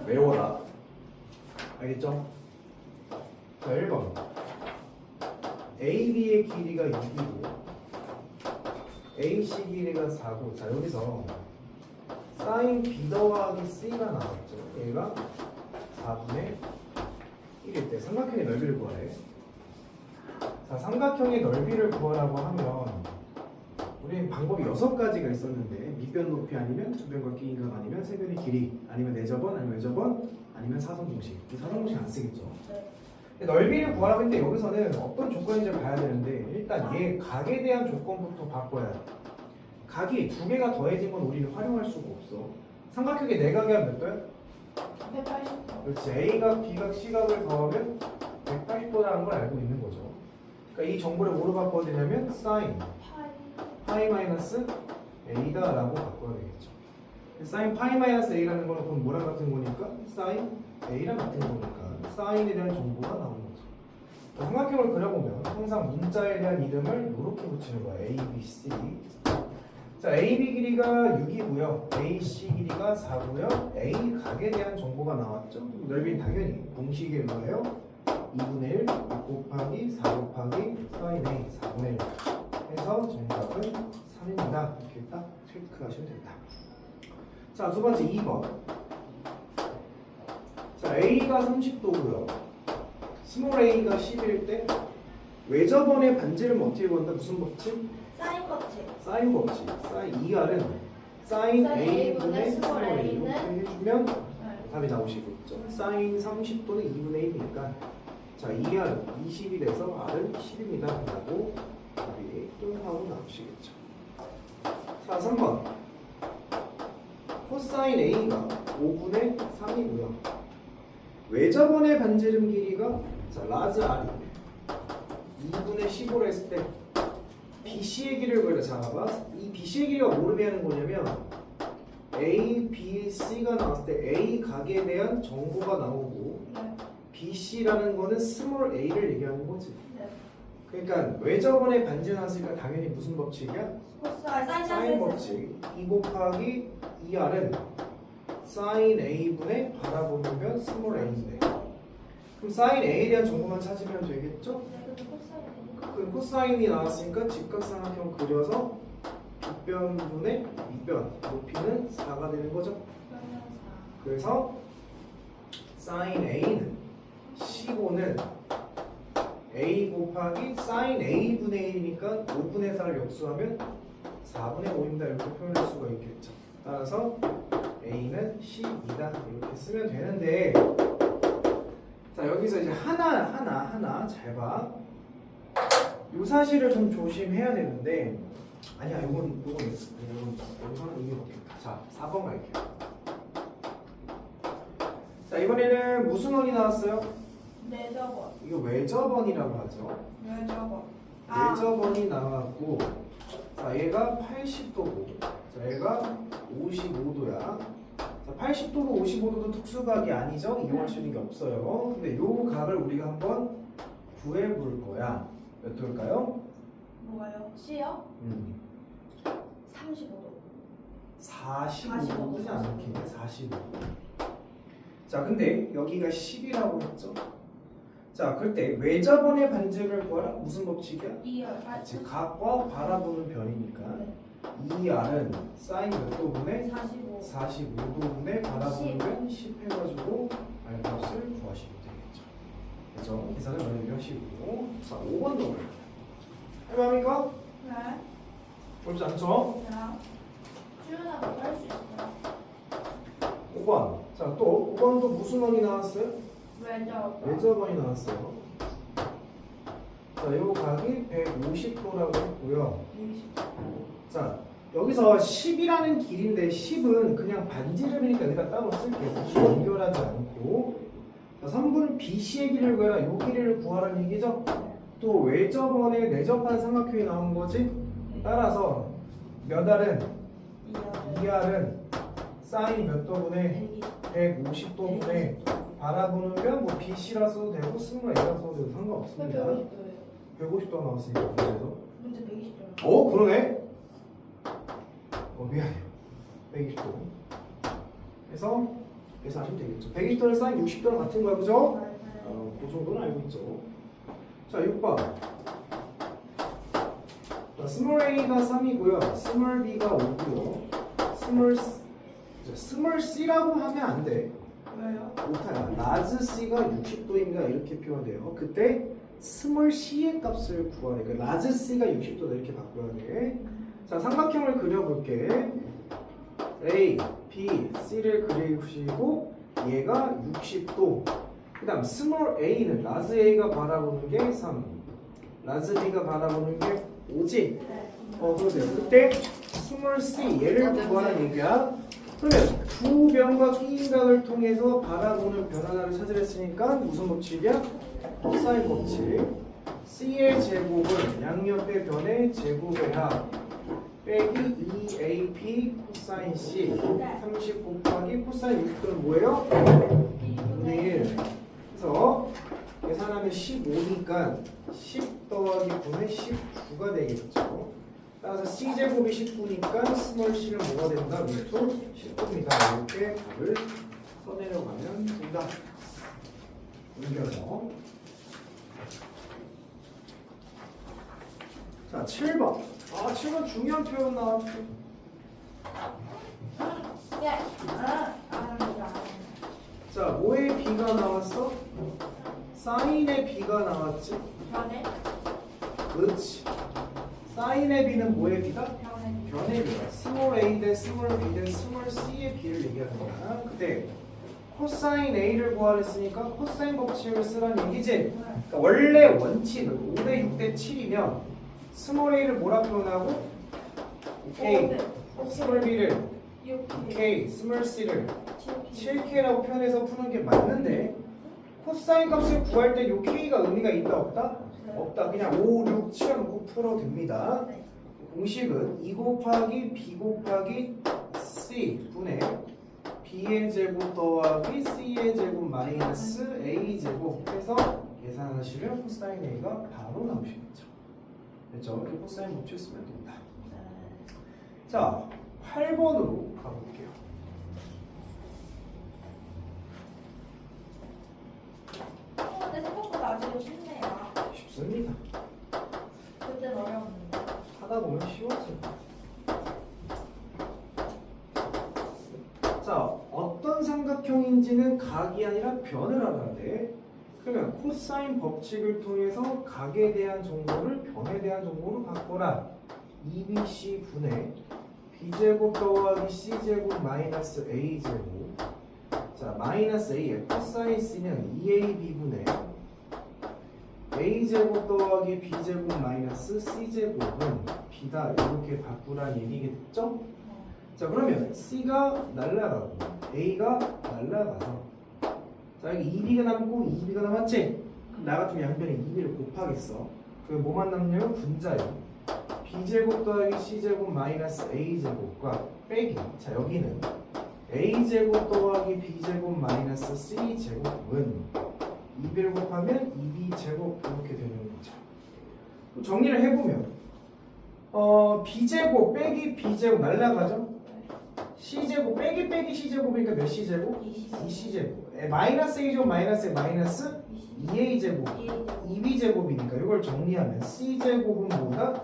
외워라. 알겠죠? 자, 1번. AB의 길이가 6이고 AC 길이가 4고, 자 여기서 사인 B 더하기 C가 나왔죠. 얘가 4분의 1일 때 삼각형의 넓이를 구하래. 자, 삼각형의 넓이를 구하라고 하면 우리는 방법이 6가지가 있었는데, 밑변 높이 아니면 두변과 끼인각 아니면 세변의 길이 아니면 내저번 아니면 외저번 아니면 사선공식. 이 사선공식 안 쓰겠죠. 넓이를 구하라고 했는데 여기서는 어떤 조건인지 봐야 되는데, 일단 얘 각에 대한 조건부터 바꿔야 돼. 각이 두 개가 더해진 건 우리는 활용할 수가 없어. 삼각형의 내각이 몇 도야? 180도. 그렇지. A각, B각, C각을 더하면 180도라는 걸 알고 있는 거죠. 그러니까 이 정보를 뭐로 바꿔야 되냐면 sin 파이 마이너스 A다라고 바꿔야 되겠죠. sin 파이 마이너스 A라는 거는 그럼 뭐랑 같은 거니까? sin A랑 같은 거니까 사인에 대한 정보가 나오는 거죠. 삼각형을 그려보면 항상 문자에 대한 이름을 이렇게 붙이는 거야. A, B, C. 자, AB 길이가 6이고요. AC 길이가 4고요. A 각에 대한 정보가 나왔죠. 넓이는 당연히 공식에 뭐예요? 2분의 1 곱하기 4 곱하기 사인 A 4분의 1 해서 정답은 3입니다. 이렇게 딱 체크하시면 됩니다. 자, 두 번째 2번. 자, A가 30도고요. 스몰 A가 10일 때 외접원의 반지름 어떻게 구한다? 무슨 법칙? 사인 법칙. 사인 법칙. 사인 2R은 사인 A분의 스몰 A 이렇게 해주면 답이 나오시겠죠. 사인 30도는 2분의 1이니까 자, 2R 20이 돼서 R은 10입니다. 라고 답이 뚱하고 나오시겠죠. 자, 3번. 코사인 A가 5분의 3이고요. 외접원의 반지름 길이가 자, 라지 R이 2분의 15로 했을 때 BC의 길이를 구해라. 자, 봐봐. 이 BC의 길이가 뭐를 의미하는 거냐면 A, B, C가 나왔을 때 A 각에 대한 정보가 나오고 BC라는 거는 스몰 a를 얘기하는 거지. 그러니까 외접원의 반지 나왔으니까 당연히 무슨 법칙이야? 사인 법칙. 2 곱하기 2R은 사인 A분의 바라보면 스몰 A인데, 그럼 사인 A에 대한 정보만 찾으면 되겠죠? 그 코사인이 나왔으니까 직각삼각형 그려서 뒷변분의 밑변 높이는 4가 되는 거죠. 그래서 사인 A는 15는 A 곱하기 사인 A분의 1이니까 5분의 4를 역수하면 4분의 5입니다. 이렇게 표현할 수가 있겠죠. 따라서 A는 12다. 이렇게 쓰면 되는데, 자, 여기서 이제 하나 잘 봐. 요 사실을 좀 조심해야 되는데, 아니야, 요건 여기서는 이게 없겠다. 자, 4번 갈게요. 자, 이번에는 무슨 원이 나왔어요? 내저번. 이거 외접원이라고 하죠. 내저번. 외접원이 나왔고, 자, 얘가 80도고, 자, 얘가 55도야. 자, 80도도 55도도 특수각이 아니죠? 이용할 수 있는 게 없어요. 근데 요 각을 우리가 한번 구해볼 거야. 몇 도일까요? 뭐가요? C요? 35도. 45도지 않겠네. 45도. 자, 근데 여기가 10이라고 했죠? 자, 그럴 때 외접원의 반지름을 구하라. 무슨 법칙이야? 2R. 즉 각과 바라보는 변이니까 2R은 사인 몇 도분의 45. 45도분의 바라보는 10 해가지고 R값을 구하시면 되겠죠. 그죠? 계산을 많이 하시고. 자, 5번 넘어요. 해봅니까? 네. 어렵지 않죠? 자, 주연아도 할수 있어요. 5번. 자, 또 5번도 무슨 원이 나왔어요? 왜죠? 외접원이 나왔어요. 자, 요 각이 150도라고 했고요. 20. 자, 여기서 10이라는 길인데 10은 그냥 반지름이니까 여기다 따로 쓸게요. 굳이 연결하지 않고. 자, 3분 BC의 길이를 구해라. 요 길이를 구하라는 얘기죠? 또 외접원에 내접한 삼각형이 나온 거지? 따라서 몇 R은? 2R은 사인 몇 도분의 150도분의 바라보면 뭐 BC라 써도 되고 스몰 A라 써도 되고 상관없습니다. 150도예요. 150도 나왔으니까 문제에서. 문제 120도요. 그러네? 미안해요. 120도. 그래서 계산하시면 되겠죠. 120도는 사인 60도랑 같은 거야, 그죠? 맞아요. 그 정도는 알고 있죠. 자, 6번. 자, 스몰 a가 3이고요. 스몰 b가 5고요. 스몰 c라고 하면 안 돼. 왜요? 못해요. 라즈 c가 60도입니다. 이렇게 표현돼요. 그때 스몰 c의 값을 구하래. 그 라즈 c가 60도다 이렇게 바꿔야 돼. 자, 삼각형을 그려볼게. A, B, C를 그리시고 얘가 60도. 그 다음 스몰 a는 라즈 a가 바라보는 게 3, 라즈 b가 바라보는 게 5지. 네. 그러세요. 그때 스몰 c 얘를 구하는 얘기야. 그러면 두 변과 끼인각을 통해서 바라보는 변화를 찾으랬으니까 무슨 법칙이야? 코사인 법칙. c의 제곱은 양옆의 변의 제곱의 합 빼기 2ap 코사인 c 30 곱하기 코사인 60도는 뭐예요? 2분의 1. 그래서 계산하면 15니까 10 더하기 9는 19가 되겠죠. 따라서 c제곱이 19니까 스몰 c는 뭐가 된다? 루트 19입니다. 이렇게 답을 써내려가면 된다. 옮겨서. 자, 7번. 7번 중요한 표현 나왔죠. 네. 알았습니다. 자, 뭐의 b가 나왔어? 사인의 b가 나왔지? 변해? 그렇지. 사인의 b는 뭐의 b가? 변해. 변의 b가. 스몰 a 대 스몰 b 대 스몰 c의 b를 얘기하는 거야. 근데 코사인 a를 구하랬으니까 코사인 법칙을 쓰라는 얘기지? 그러니까 원래 원칙은 5대 6대 7이면 스몰 a를 뭐라 표현하고? k, 스몰 b를 6k, 스몰 c를 7k라고 표현해서 푸는 게 맞는데 코사인 값을 구할 때 요 k가 의미가 있다 없다? 없다. 그냥 5, 6, 7 놓고 풀어도 됩니다. 공식은 2 곱하기 b 곱하기 c 분의 b의 제곱 더하기 c의 제곱 마이너스 a 제곱 해서 계산하시면 코사인 a가 바로 나오시겠죠. 그렇죠? 이렇게 코사인 법칙 쓰면 됩니다. 자, 8번으로 가볼게요. 근데 생각보다 아직은 쉽네요. 쉽습니다. 그땐 어려웠는데. 하다 보면 쉬워집니다. 자, 어떤 삼각형인지는 각이 아니라 변을 알아야 돼. 그러면 코사인 법칙을 통해서 각에 대한 정보를 변에 대한 정보로 바꿔라. 2bc 분의 b제곱 더하기 c제곱 마이너스 a제곱. 자, 마이너스 a의 코사인 c는 2ab분의 a제곱 더하기 b제곱 마이너스 c제곱은 b다. 이렇게 바꾸란 얘기겠죠? 자, 그러면 c가 날라가고 a가 날라가서 자, 여기 2b가 남고 2b가 남았지? 그럼 나 같으면 양변에 2b를 곱하겠어. 그럼 뭐만 남냐면 분자요. b제곱 더하기 c제곱 마이너스 a제곱과 빼기. 자, 여기는 a제곱 더하기 b제곱 마이너스 c제곱은 2b를 곱하면 2b제곱 이렇게 되는 거죠. 정리를 해보면 b제곱 빼기 b제곱 날라가죠? c제곱 빼기 빼기 c제곱이니까 몇 c제곱? 2c제곱. 마이너스 a제곱 마이너스 마이너스 2a제곱 2b제곱이니까 이걸 정리하면 c제곱은 뭐다?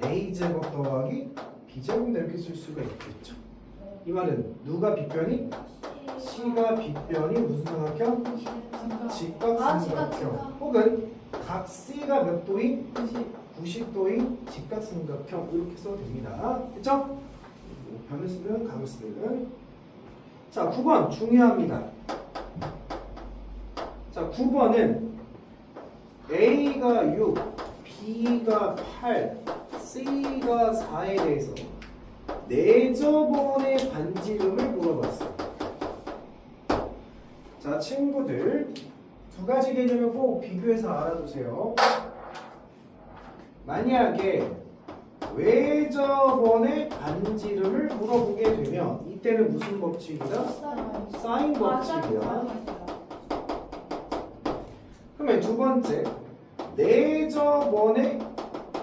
a제곱 더하기 b제곱 이렇게 쓸 수가 있겠죠. 이 말은 누가 빗변이? c가 빗변이 무슨 삼각형? 직각삼각형. 혹은 각 c가 몇 도인? 90도인 직각삼각형 이렇게 써도 됩니다. 그쵸? 변을 쓰든 각을 쓰든. 자, 9번 중요합니다. 자, 9번은 A가 6, B가 8, C가 4에 대해서 내저번의 반지름을 물어봤어요. 자, 친구들 두 가지 개념을 꼭 비교해서 알아두세요. 만약에 외접원의 반지름을 물어보게 되면 이때는 무슨 법칙이다? 사인 법칙이야. 그러면 두 번째, 내접원의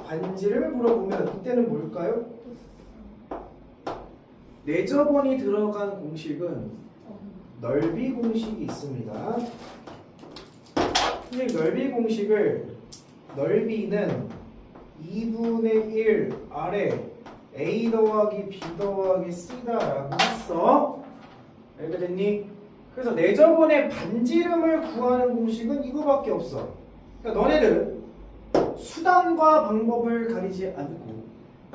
반지름을 물어보면 이때는 뭘까요? 내접원이 들어간 공식은 넓이 공식이 있습니다. 이 넓이 공식을 넓이는 2분의 1 아래 a 더하기 b 더하기 c다라고 했어. 알게 됐니? 그래서 내저번의 반지름을 구하는 공식은 이거밖에 없어. 그러니까 너네들은 수단과 방법을 가리지 않고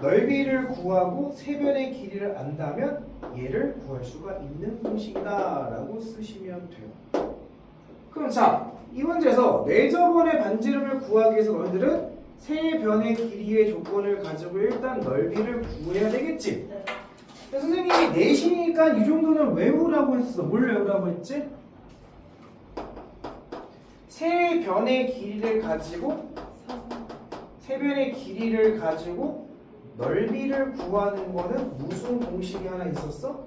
넓이를 구하고 세변의 길이를 안다면 얘를 구할 수가 있는 공식이다라고 쓰시면 돼요. 그럼 자, 이 문제에서 내저번의 반지름을 구하기 위해서 너희들은 세 변의 길이의 조건을 가지고 일단 넓이를 구해야 되겠지. 네. 근데 선생님이 내신이니까 이 정도는 외우라고 했어. 뭘 외우라고 했지? 세 변의 길이를 가지고 넓이를 구하는 거는 무슨 공식이 하나 있었어?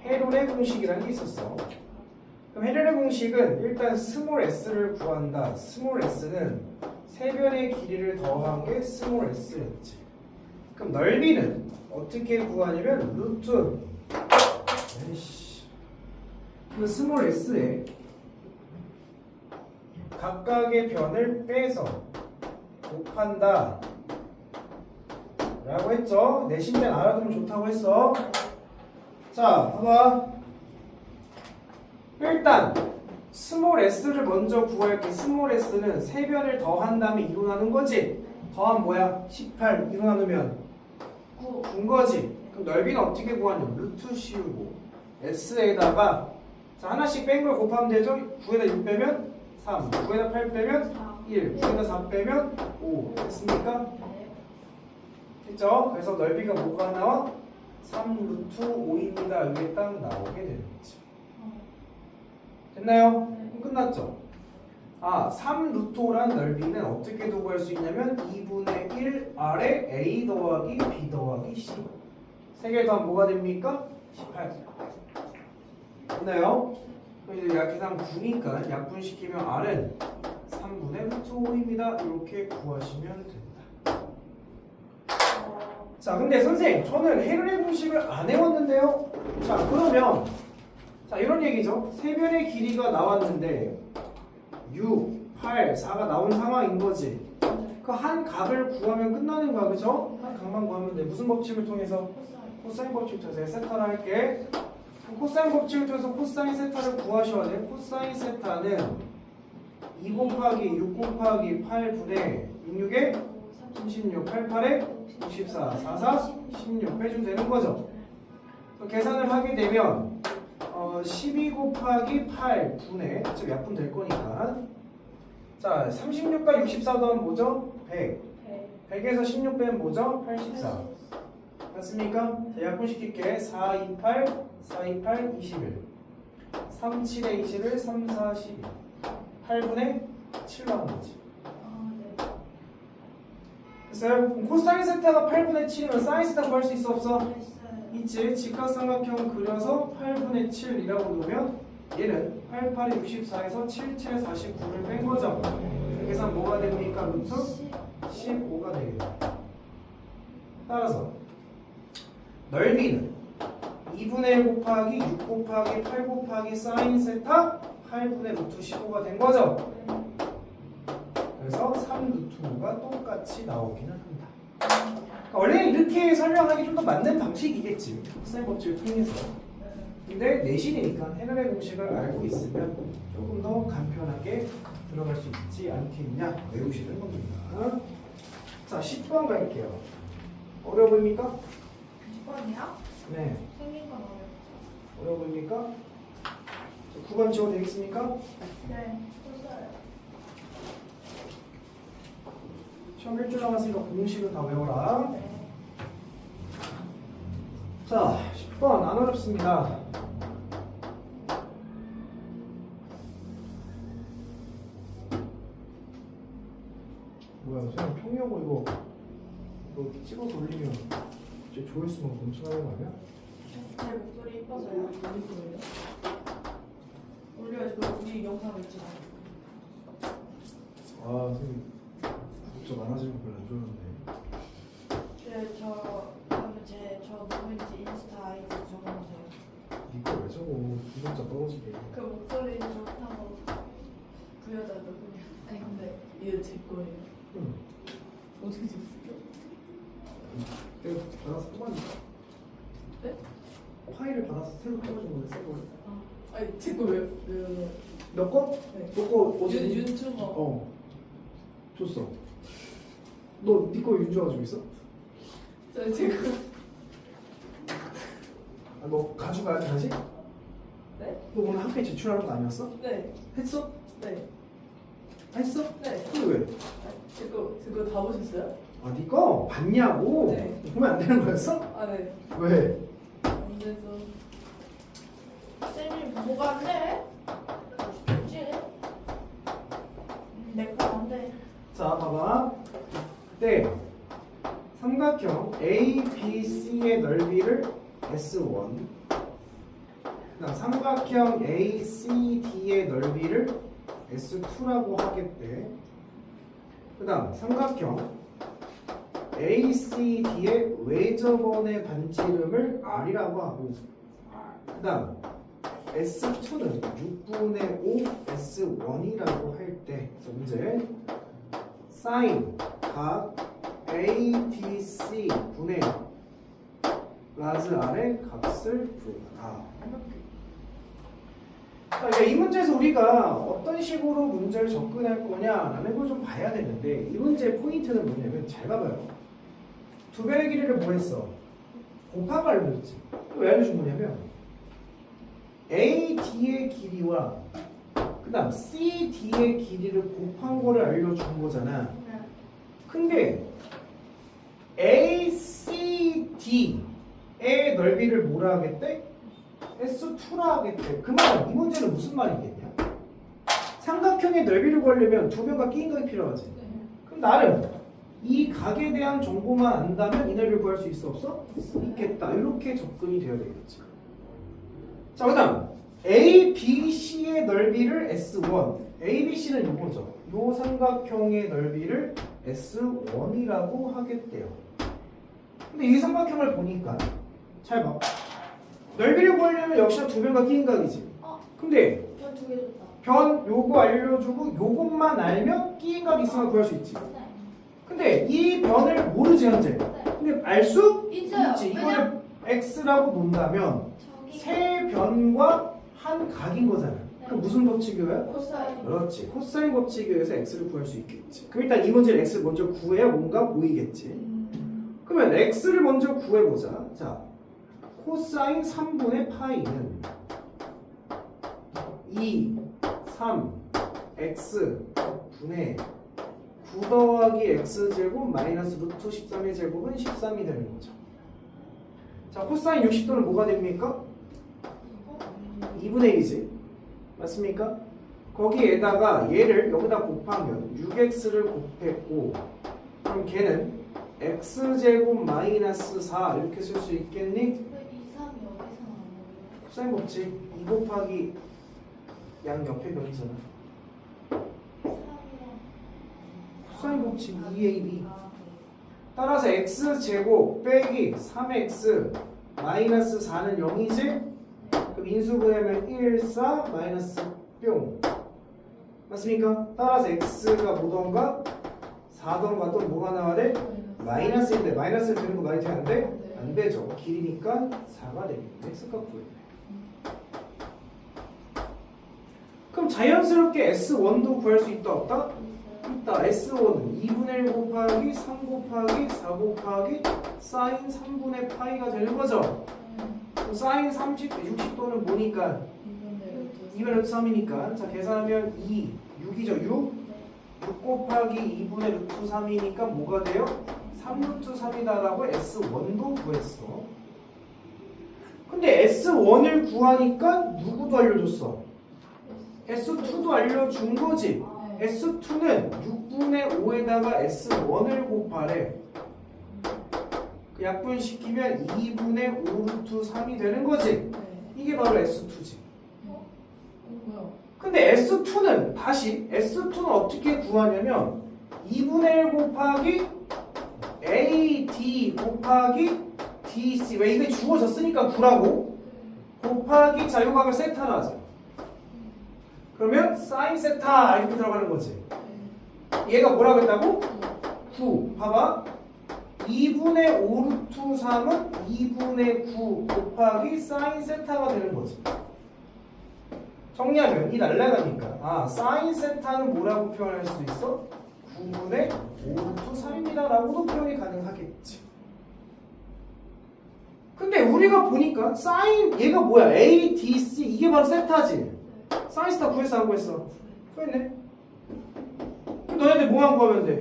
헤롤의 공식이라는 게 있었어. 그럼 헤롤의 공식은 일단 스몰 s를 구한다. 스몰 s는 세 변의 길이를 더한 게 스몰 s였지. 그럼 넓이는 어떻게 구하냐면 루트 그 스몰 s에 각각의 변을 빼서 곱한다 라고 했죠. 내신 때는 알아두면 좋다고 했어. 자, 봐봐. 일단 스몰 s를 먼저 구할게. 스몰 s는 세 변을 더한 다음에 2로 나눈 거지. 더하면 뭐야? 18. 2로 나누면 9인 거지. 그럼 넓이는 어떻게 구하냐? 루트 씌우고 s에다가 자, 하나씩 뺀 걸 곱하면 되죠? 9에다 6 빼면 3, 9에다 8 빼면 1, 9에다 4 빼면 5 됐습니까? 됐죠? 그래서 넓이가 뭐가 나와? 3 루트 5입니다. 이게 딱 나오게 되는 거죠. 됐나요? 그럼 끝났죠? 아, 3 루트 5란 넓이는 어떻게 구할 수 있냐면 2분의 1 아래 a 더하기 b 더하기 c 세 개 더하면 뭐가 됩니까? 18 됐나요? 그럼 이제 약계산 9니까 약분시키면 r은 3분의 루트 5입니다. 이렇게 구하시면 됩니다. 자, 근데 선생님, 저는 헤럴의 공식을 안 외웠는데요. 자, 그러면 자, 이런 얘기죠. 세 변의 길이가 나왔는데 6, 8, 4가 나온 상황인 거지. 그 한 각을 구하면 끝나는 거야, 그죠? 한 각만 구하면 돼. 무슨 법칙을 통해서? 코사인 법칙을 통해서 세타를 할게. 코사인 법칙을 통해서 코사인 세타를 구하셔야 돼. 코사인 세타는 2 곱하기 6 곱하기 8분의 66에 36, 88에 64, 44, 16 빼주면 되는 거죠. 계산을 하게 되면 12 곱하기 8분의 어차피 약분 될 거니까 자 36과 64 더하면 뭐죠? 100 100에서 16 빼면 뭐죠? 84 맞습니까? 자, 약분시킬게 4, 2, 8 4, 2, 8, 21 3, 7에 21, 3, 4, 12 8분의 7 나온 거지. 됐어요? 그럼 코사인 세타가 8분의 7이면 사인 세타 구할 수 있어 없어? 있지. 직각삼각형 그려서 8분의 7이라고 놓으면 얘는 8, 8에 64에서 7, 7에 49를 뺀 거죠. 계산 뭐가 됩니까? 루트 15가 되겠다. 따라서 넓이는 2분의 1 곱하기 6 곱하기 8 곱하기 사인 세타 8분의 루트 15가 된 거죠. 그래서 3 루트 5가 똑같이 나오기는 한다. 그러니까 원래는 이렇게 설명하기 좀 더 맞는 방식이겠지. 코사인 법칙을 통해서. 근데 내신이니까 헤럴의 공식을 알고 있으면 조금 더 간편하게 들어갈 수 있지 않겠냐 외우시는 겁니다. 자, 10번 갈게요. 어려워 보입니까? 10번이요? 네. 생긴 건 어려워 보입니까? 9번 지워도 되겠습니까? 네. 했어요. 시험 일주일 남았으니까 공식을 다 외워라. 네. 자, 10번 안 어렵습니다. 뭐야, 선생님 평형고 이거 찍어서 올리면 이제 조회수만 넘쳐나는 거 아니야? 제 목소리 이뻐서요. 올릴 거예요? 올려야지. 그럼 우리 영상 있잖아. 아, 선생님 구독자 많아지는 거 별로 안 좋아하는데. 네, 저 누구인지 인스타 아이디 적어주세요. 이거 왜 저거 구독자 떨어지게. 그 목소리 좋다고 부여자 누구냐? 아니 근데 이거 제 거예요. 응. 어떻게 됐어요? 내가 받아서 뽑았니까. 네? 파일을 받아서 새로 뽑아준 건데 새 거. 아니 제 거 왜요? 너 거? 네. 너거 어제 윤주가 줬어. 너 네 거 윤주가 가지고 있어? 제가 아, 너 가져가야 돼 다시? 네? 너 오늘 학교에 제출하는 거 아니었어? 네. 했어? 네. 했어? 네. 근데 왜? 제거 다 보셨어요? 아, 네 거 봤냐고? 네. 보면 안 되는 거였어? 아 네. 왜? 안 돼서 쌤이 뭐가 안 돼? 쉽지? 내거 안 돼. 자, 봐봐. 네. 삼각형 ABC의 넓이를 S1. 그다음 삼각형 ACD의 넓이를 S2라고 하겠대. 그다음 삼각형 ACD의 외접원의 반지름을 R이라고 하고, 그다음 S2는 6분의 5 S1이라고 할 때, 문제 사인 각 ABC 분의 라즈 R의 값을 구하라. 그러니까 이 문제에서 우리가 어떤 식으로 문제를 접근할 거냐라는 걸 좀 봐야 되는데, 이 문제의 포인트는 뭐냐면, 잘 봐봐요. 두 배의 길이를 뭐 했어? 곱하고 알려줬지. 왜 알려준 거냐면, AD의 길이와 그 다음 CD의 길이를 곱한 거를 알려준 거잖아. 네. 근데 ACD의 넓이를 뭐라 하겠대? S2라 하겠대. 그 말은 이 문제는 무슨 말이겠냐? 삼각형의 넓이를 구하려면 두 변과 끼인 각이 필요하지. 그럼 나는 이 각에 대한 정보만 안다면 이 넓이를 구할 수 있어 없어? 있겠다. 이렇게 접근이 되어야 되겠지. 자, 그 다음 ABC의 넓이를 S1. ABC는 요거죠. 요 삼각형의 넓이를 S1이라고 하겠대요. 근데 이 삼각형을 보니까 잘 봐. 넓이를 구하려면 역시나 두 변과 끼인 각이지. 근데 저 두 개 줬다. 변 요거 알려주고 요것만 알면 끼인 각이 있으면 구할 수 있지. 네. 근데 이 변을 모르지 현재. 네. 근데 알 수 있어요. 있지. 이거를 X라고 논다면 저기 세 변과 한 각인 거잖아. 그럼 무슨 법칙이야? 코사인. 그렇지. 코사인 법칙에 의해서 X를 구할 수 있겠지. 그럼 일단 이 문제는 X를 먼저 구해야 뭔가 보이겠지. 그러면 X를 먼저 구해보자. 자, 코사인 3분의 파이는 2, 3, X 분의 9 더하기 X제곱 마이너스 루트 13의 제곱은 13이 되는 거죠. 자, 코사인 60도는 뭐가 됩니까? 2분의 1이지. 맞습니까? 거기에다가 얘를 여기다 곱하면 6x를 곱했고, 그럼 걔는 x제곱 마이너스 4 이렇게 쓸 수 있겠니? 왜 2, 3이 어디서 나온 거예요? 코사인 법칙 2 곱하기 양 옆에 변이잖아. 3이랑 코사인 법칙 2ab. 따라서 x제곱 빼기 3x 마이너스 4는 0이지? 그럼 인수분해하면 1, 4 마이너스 뿅. 맞습니까? 따라서 x가 뭐던가 4던가 또 뭐가 나와야 돼? 마이너스인데 마이너스를 드는 거 말이 돼? 안 돼? 안 되죠. 길이니까 4가 되겠네. x값 구해. 그럼 자연스럽게 S1도 구할 수 있다 없다? 있다. S1은 2분의 1 곱하기 3 곱하기 4 곱하기 사인 3분의 파이가 되는 거죠. 그럼 사인 60도는 뭐니까? 2분의 루트 3이니까. 자, 계산하면 2, 6이죠. 6? 6 곱하기 2분의 루트 3이니까 뭐가 돼요? 3 루트 3이다라고 S1도 구했어. 근데 S1을 구하니까 누구도 알려줬어? S2도 알려준 거지. S2는 6분의 5에다가 S1을 곱하래. 그 약분시키면 2분의 5 루트 3이 되는 거지. 이게 바로 S2지. 뭐야? 근데 S2는 다시 S2는 어떻게 구하냐면 2분의 1 곱하기 AD 곱하기 DC 왜 이게 주어졌으니까 9라고 곱하기 자유각을 세타로 하자. 그러면 사인 세타 이렇게 들어가는 거지. 얘가 뭐라고 했다고? 9. 봐봐. 2분의 5 루트 3은 2분의 9 곱하기 사인 세타가 되는 거지. 정리하면 이 날라가니까 아 사인 세타는 뭐라고 표현할 수 있어? 9분의 5 루트 3입니다 라고도 표현이 가능하겠지. 근데 우리가 보니까 사인 얘가 뭐야? A, D, C 이게 바로 세타지. 사인 세타 구했어 안 구했어? 구했네. 그럼 너네들 뭐만 구하면 돼?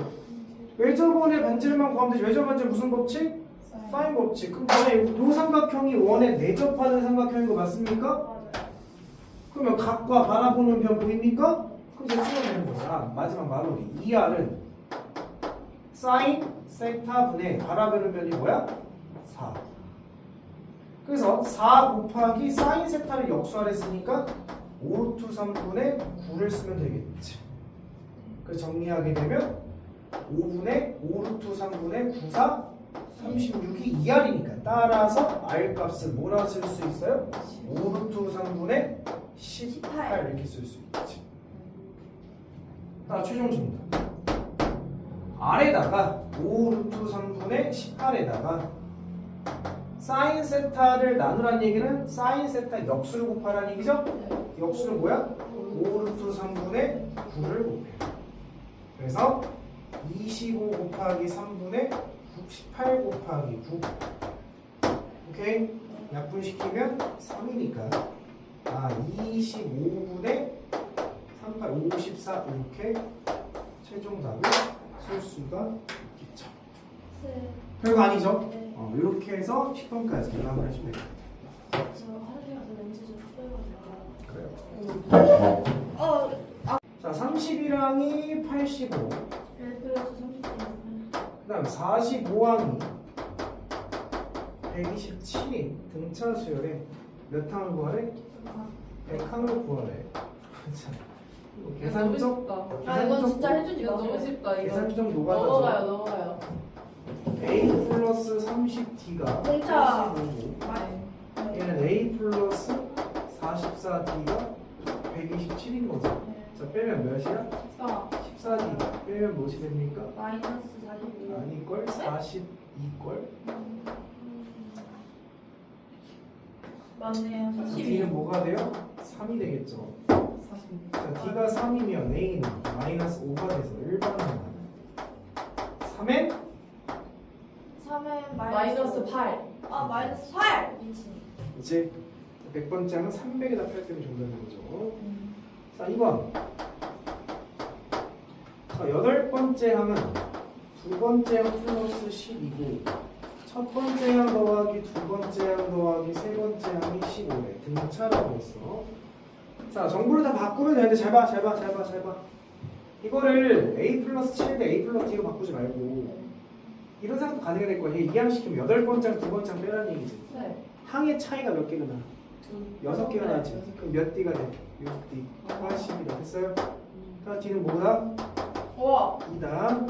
외접원의 반지름만 구하면 되지. 외접 반지름 무슨 법칙? 사인 법칙. 그럼 너네 요 삼각형이 원에 내접하는 삼각형인 거 맞습니까? 맞아요. 그러면 각과 바라보는 변 보입니까? 그럼 이제 풀어내는 거야. 마지막 마무리. 2R은 사인 세타 분의 바라보는 변이 뭐야? 4. 그래서 4 곱하기 사인 세타를 역수하랬으니까 5 루트 3분의 9를 쓰면 되겠지. 그래서 정리하게 되면 5분의 5 루트 3분의 9, 4, 36이 2R이니까 따라서 R 값은 뭐라 쓸 수 있어요? 5 루트 3분의 18 이렇게 쓸 수 있지. 최종 정답. R에다가 5 루트 3분의 18에다가 사인 세타를 나누란 얘기는 사인 세타 역수를 곱하라는 얘기죠? 역수는 뭐야? 5 루트 3분의 9를 곱해요. 그래서 25 곱하기 3분의 18 곱하기 9. 오케이? 약분시키면 3이니까 25분의 38, 54 이렇게 최종 답을 쓸 수가 있겠죠. 네. 별거 아니죠? 네. 이렇게 해서 10번까지 계산을 해주면 됩니다. 저 화장실 가서 렌즈 좀 빼가지고. 그래요. 자, 31항이 85. 네, 그래서 30분. 그 다음 45항이 127인 등차 수열에 몇 항을 구하래? 100항을 구하래. 계산점? 이건 진짜 해주지 이거 마세요. 너무 쉽다. 이거 계산점 녹아져. 넘어가요. A 플러스 30D가 공차. 85고 얘는 A 플러스 44D가 127인 거죠. 자, 빼면 몇이야? 14D 빼면 무엇이 됩니까? 마이너스 45. 아닐걸? 42걸? 맞네요. D는 뭐가 돼요? 3이 되겠죠. 40. 자, D가 3이면 A는 마이너스 5가 돼서 일반은 3엔 3에 마이너스 8. 마이너스 8. 미친. 이제 100번째 항은 300에다 8 때문에 정답인 거죠. 자, 2번. 자, 8번째 항은 두 번째 항 플러스 10이고 첫 번째 항 더하기 두 번째 항 더하기 세 번째 항이 15래. 등차라고 했어. 자, 정보를 다 바꾸면 되는데 잘 봐. 이거를 A 플러스 7 대 A 플러스 D로 바꾸지 말고 이런 생각도 가능해 될 거야. 이항시키면 8번째 항, 두 번째 항 빼라는 얘기지. 네. 항의 차이가 몇 개가 나? 6개가 나지. 그럼 몇 D가 돼? 6D. 80이다. 됐어요? 자, D는 뭐다? 우와. 2다.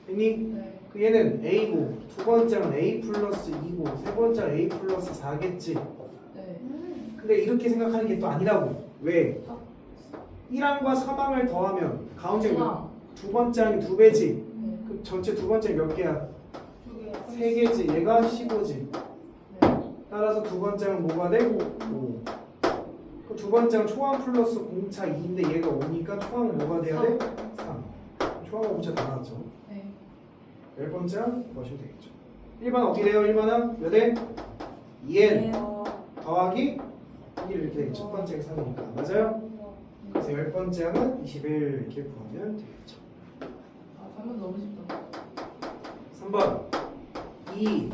됐니? 네. 그 얘는 A고 두 번째는 A 플러스 2고 세 번째는 A 플러스 4겠지. 네. 근데 이렇게 생각하는 게 또 아니라고. 왜? 1항과 3항을 더하면 가운데 중앙. 두 번째 항이 2배지. 네. 그 전체 두 번째 몇 개야? 2개. 3개지. 얘가 15지. 네. 따라서 두 번째는 뭐가 돼? 5. 그 두 번째는 초항 플러스 공차 2인데 얘가 5니까 초항은 뭐가 돼야 돼? 3. 초항과 공차 다 나왔죠. 네. 10번째는 구하시면 되겠죠. 1번 어떻게 돼요? 1번은 몇 엔? 2엔 더하기 1 이렇게 되겠죠. 첫 번째가 3이니까. 맞아요? 그래서 10번째 항은 21 이렇게 구하면 되겠죠. 3번 너무 쉽다. 3번 2,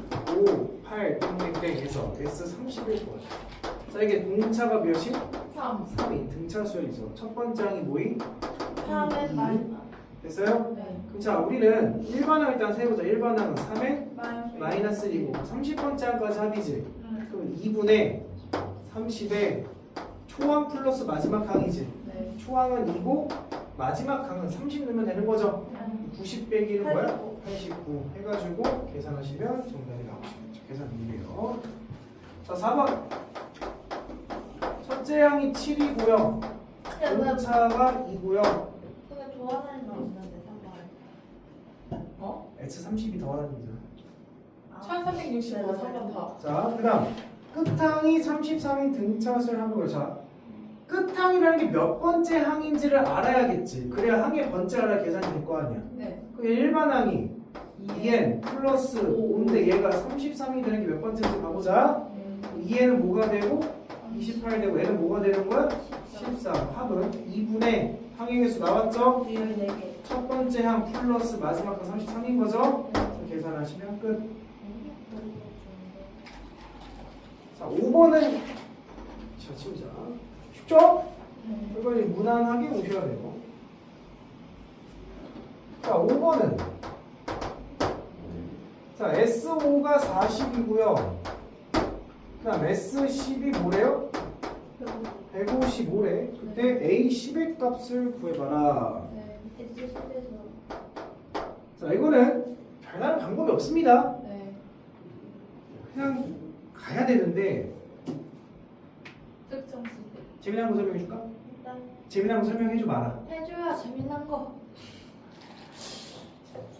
5, 8, 땡땡땡에서 S31 구하죠. 자, 이게 공차가 몇이? 3. 3이 등차 수열이죠. 첫 번째 항이 뭐임? 3에 마이너스. 됐어요? 네. 그럼 자, 우리는 1번항 일단 세보자. 1번항은 3에 마이너스. 마이너스 1이고 30번째 항까지 합이지. 그럼 2분의 30에 초항 플러스 마지막 항이지. 네. 초항은 2고 마지막 항은 30 넣으면 되는 거죠. 90 빼기는 뭐야? 89 해가지고 계산하시면 정답이 나오시겠죠. 계산 이래요. 자, 4번. 첫째 항이 7이고요. 공차가 2고요. 그게 도화살이 나왔는데 3번. 어? X30이 더하는 거죠. 1365 3번 다. 자, 그 다음 끝항이 33인 등차수를 하는 거죠. 자, 끝항이라는 게 몇 번째 항인지를 알아야겠지. 그래야 항의 번째 알아야 계산이 될 거 아니야. 네. 그 일반 항이 2n 플러스 5인데 얘가 33이 되는 게 몇 번째인지 봐보자. 2n은 뭐가 되고 28 되고 얘는 뭐가 되는 거야? 13. 합은 2분의 항의 개수 나왔죠? 14개. 첫 번째 항 플러스 마지막 항 33인 거죠? 계산하시면 끝. 자, 5번은 자, 치우자. 쉽죠? 이거 이제 무난하게 오셔야 돼요. 자, 5번은 자, S5가 40이고요. 그 다음 S10이 뭐래요? 155래. 그때 A10의 값을 구해봐라. 네. S10에서. 자, 이거는 별다른 방법이 없습니다. 네. 그냥 가야 되는데 특정 수. 재미난 거 설명해 줄까? 일단 재미난 거 설명해 줘 마라. 해줘야 재미난 거.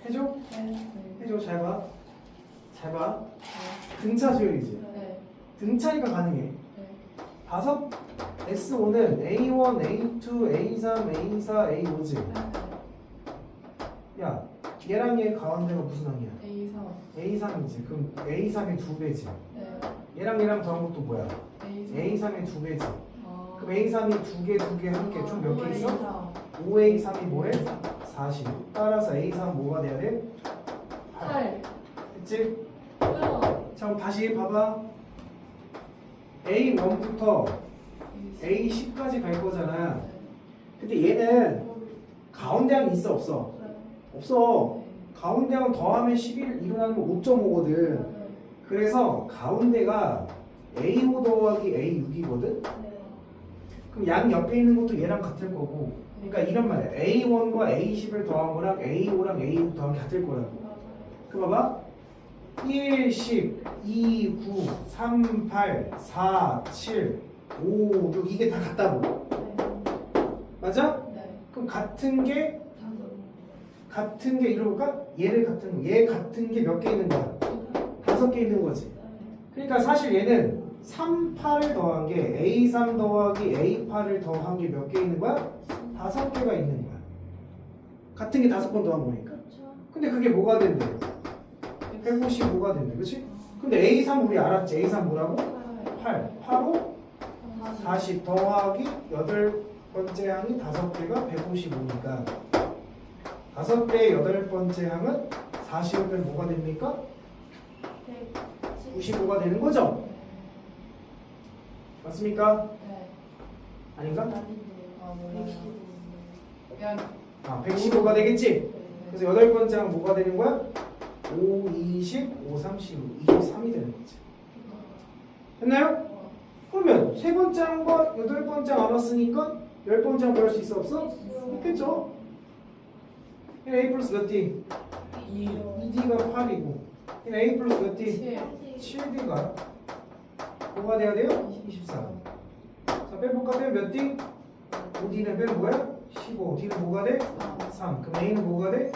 해줘? 네. 해줘. 잘 봐. 잘 봐. 등차 수열이지. 네. 등차니까 가능해. 네. 다섯 S5는 A1, A2, A3, A4, A5지. 야, 얘랑 얘 가운데가 무슨 항이야? A3. A3이지. 그럼 A3의 2배지. 네. 얘랑 얘랑 더한 것도 뭐야? A3. A3의 2배지. 아. 그럼 A3이 2개, 2개, 함께 총 몇 개 있어? A3. 5A3이 뭐해? 40. 따라서 A3 뭐가 돼야 돼? 8. 됐지? 끊어. 자, 그럼 다시 봐봐. A1부터 A10까지 갈 거잖아. 근데 얘는 가운데 항이 있어 없어? 없어. 가운데 항 더하면 11 일어나는 거 5.5거든. 그래서 가운데가 A5 더하기 A6이거든. 그럼 양 옆에 있는 것도 얘랑 같을 거고. 그러니까 이런 말이야. A1과 A10을 더한 거랑 A5랑 A6 더한 게 같을 거라고. 그 봐봐. 1, 10, 2, 9, 3, 8, 4, 7, 5, 6 이게 다 같다고. 맞아? 네. 그럼 같은 게 이러볼까? 얘를 같은 거. 얘 같은 게 몇 개 있는 거야? 5개 있는 거지. 그러니까 사실 얘는 3, 8을 더한 게 A3 더하기 A8을 더한 게 몇 개 있는 거야? 5개가 있는 거야. 같은 게 5번 더한 거니까. 근데 그게 뭐가 된대? 155가 된대. 그치? 근데 A3 우리 알았지? A3 뭐라고? 8. 8호 40 더하기 8번째 항이 5개가 155니까 5개의 8번째 항은 40을 뭐가 됩니까? 95가 되는 거죠? 맞습니까? 네. 아닌가? 아, 몰라요. 그냥. 아, 115가 되겠지? 그래서 8번째 항 뭐가 되는 거야? 5, 20, 5, 3, 15, 23이 되는 거지. 됐나요? 그러면 3번째 항과 8번째 항 알았으니까 10번째 항 구할 수 있어 없어? 있겠죠? A 플러스 몇 D? 2D가 8이고 A 플러스 몇 D? 7D가 뭐가 돼야 돼요? 24. 자, 빼볼까? 빼면 몇 D? 5D는 빼면 뭐야? 15. D는 뭐가 돼? 3. 그럼 A는 뭐가 돼?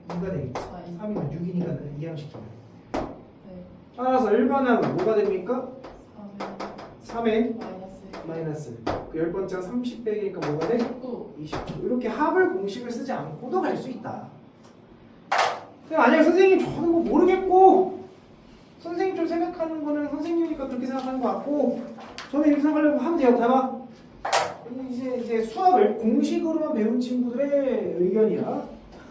2가 되겠지. 3이면 6이니까 이항시키면. 따라서 일반항은 뭐가 됩니까? 3n 마이너스 그 10번째가 30 빼기니까 뭐가 돼? 29. 이렇게 합을 공식을 쓰지 않고도 갈 수 있다. 근데 만약에 선생님 저는 뭐 모르겠고 선생님 좀 생각하는 거는 선생님이니까 그렇게 생각하는 거 같고 저는 이렇게 생각하려고 하면 돼요. 봐봐. 이제 수학을 공식으로만 배운 친구들의 의견이야.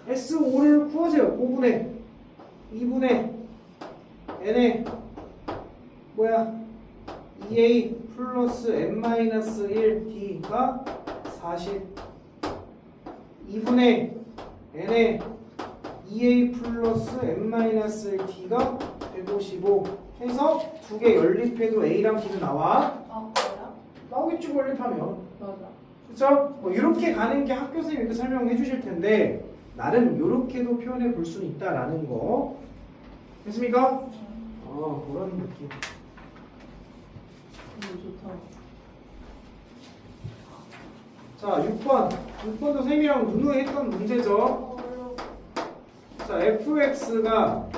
S5를 구하세요. 5분의 2분의 n의 뭐야? 2a 플러스 n-1d가 40 2분의 n의 2a 플러스 n-1d가 155 해서 두 개 연립해도 a랑 b는 나와. 나오겠지 연립하면. 맞아. 그렇죠? 뭐 이렇게 가는 게 학교 선생님이 이렇게 설명해 주실 텐데 나름 요렇게도 표현해 볼 수는 있다라는 거. 됐습니까? 그런 느낌. 좋다. 자, 6번. 6번도 쌤이랑 누누했던 문제죠. 자, fx가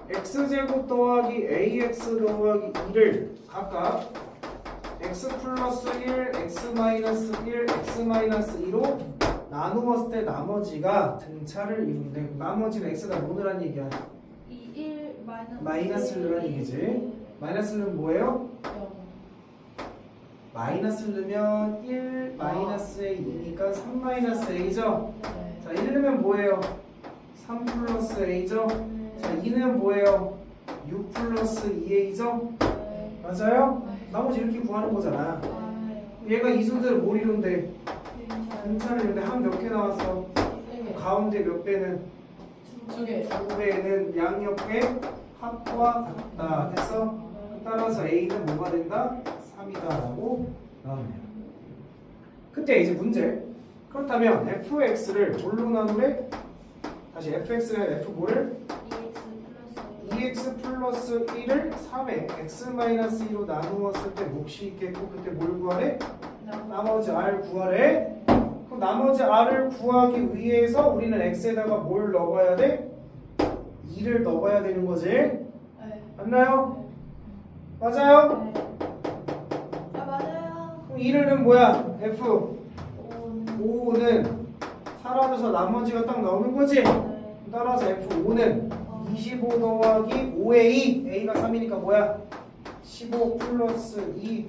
x제곱 더하기 ax 더하기 2를 각각 x 플러스 1, x 마이너스 1, x 마이너스 2로 나누었을 때 나머지가 등차를 이룬대. 나머지는 x가 뭐느란 얘기야? 1 마이너스를 얘기지. 마이너스는 뭐예요? 마이너스를 넣으면 1 마이너스의 2니까 3 마이너스 a죠? 자, 1을 넣으면 뭐예요? 3 플러스 a죠? 자, 2는 뭐예요? 6 플러스 2a죠? 맞아요? 나머지 이렇게 구하는 거잖아. 얘가 이수들을 뭘 이룬대? 등차를 이룬데 한 몇 개 나왔어? 가운데 몇 배는? 2개. 2배는 양옆의 합과 같다. 됐어? 따라서 a는 뭐가 된다? 3이다 라고 나오네요. 그때 이제 문제. 그렇다면 fx를 뭘로 나누래? 다시 fx가 f 뭐를? 2x 플러스 1을 3에 x-2로 나누었을 때 몫이 있겠고 그때 뭘 구하래? 나머지 r 구하래. 그럼 나머지 r을 구하기 위해서 우리는 x에다가 뭘 넣어야 돼? 2를 넣어야 되는 거지. 맞나요? 맞아요? 맞아요. 그럼 2를 넣으면 뭐야? f 5는 사라져서 나머지가 딱 나오는 거지. 따라서 f5는 25 더하기 5a, a가 3이니까 뭐야? 15 플러스 2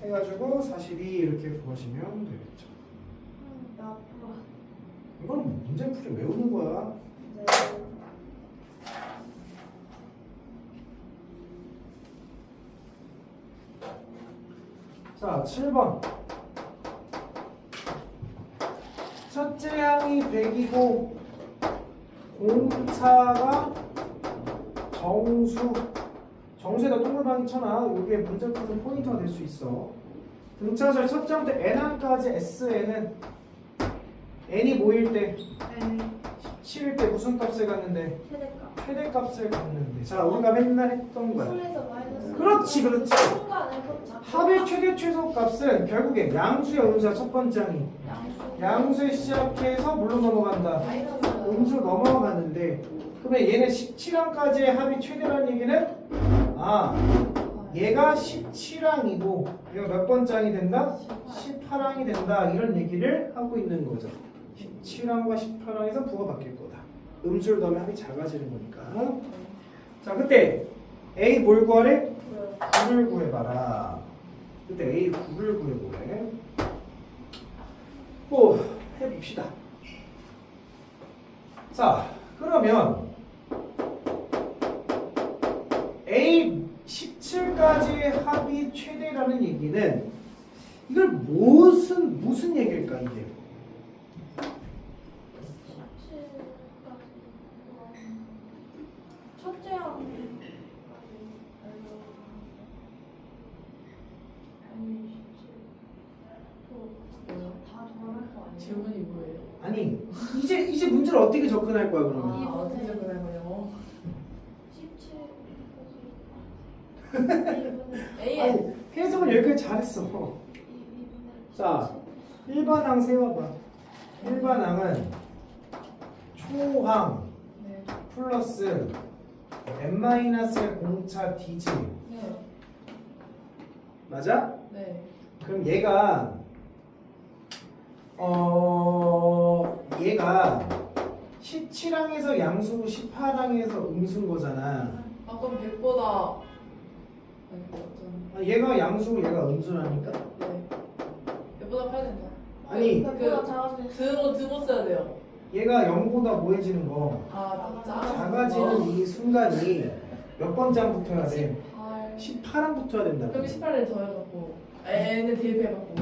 해가지고 42 이렇게 구하시면 되겠죠. 나쁘아. 이건 문제풀이 외우는 거야. 네. 자, 7번. 첫째 항이 100이고 공차가 정수에다 동글방이 쳐놔. 이게 문제 푸는 포인트가 될 수 있어. 등차절 첫 장부터 n항까지 SN은 n이 뭐일 때? 17일 때 무슨 값을 갖는데? 최대값. 최대값을 갖는데. 자, 우리가 맨날 했던 거야. 풀에서 마이너스. 그렇지. 순간에 합의 최대 최소값은 결국에 양수야 음수야 첫 번째 항이. 양수에 시작해서 물로 넘어간다. 음수로 넘어가는데 그러면 얘는 17항까지의 합이 최대라는 얘기는 얘가 17항이고 얘가 몇 번째 항이 된다? 18항이 된다. 이런 얘기를 하고 있는 거죠. 17항과 18항에서 부호가 바뀔 거다. 음수를 넣으면 합이 작아지는 거니까. 자, 그때 A 뭘 구하래? 9를 구해봐라. 그때 A 9를 구해보래. 또 해봅시다. 자, 그러면 A 17까지의 합이 최대라는 얘기는 이걸 무슨 얘기일까 이게? 첫째 항. 다 더할 거 아니에요? 질문이 뭐예요? 아니 이제 문제를 어떻게 접근할 거야 그러면? 어떻게 접근할 거예요? 17. A에 해석은 여기까지 잘했어. 자, 일반항 세워봐. 일반항은 초항 네. 플러스 n-의 공차 d지. 네. 맞아? 네. 그럼 얘가 얘가 17항에서 양수고 18항에서 음수인 거잖아. 그럼 100보다 아니 얘가 양수고 얘가 음수라니까? 네. 100보다 커야 된다. 아니 그보다 작아지는. 드모 써야 돼요. 얘가 0보다 뭐해지는 거 작아지는 이 순간이 몇 번째 붙어야 돼? 18항 붙어야 된다. 그럼 18을 더해갖고 n을 대입해갖고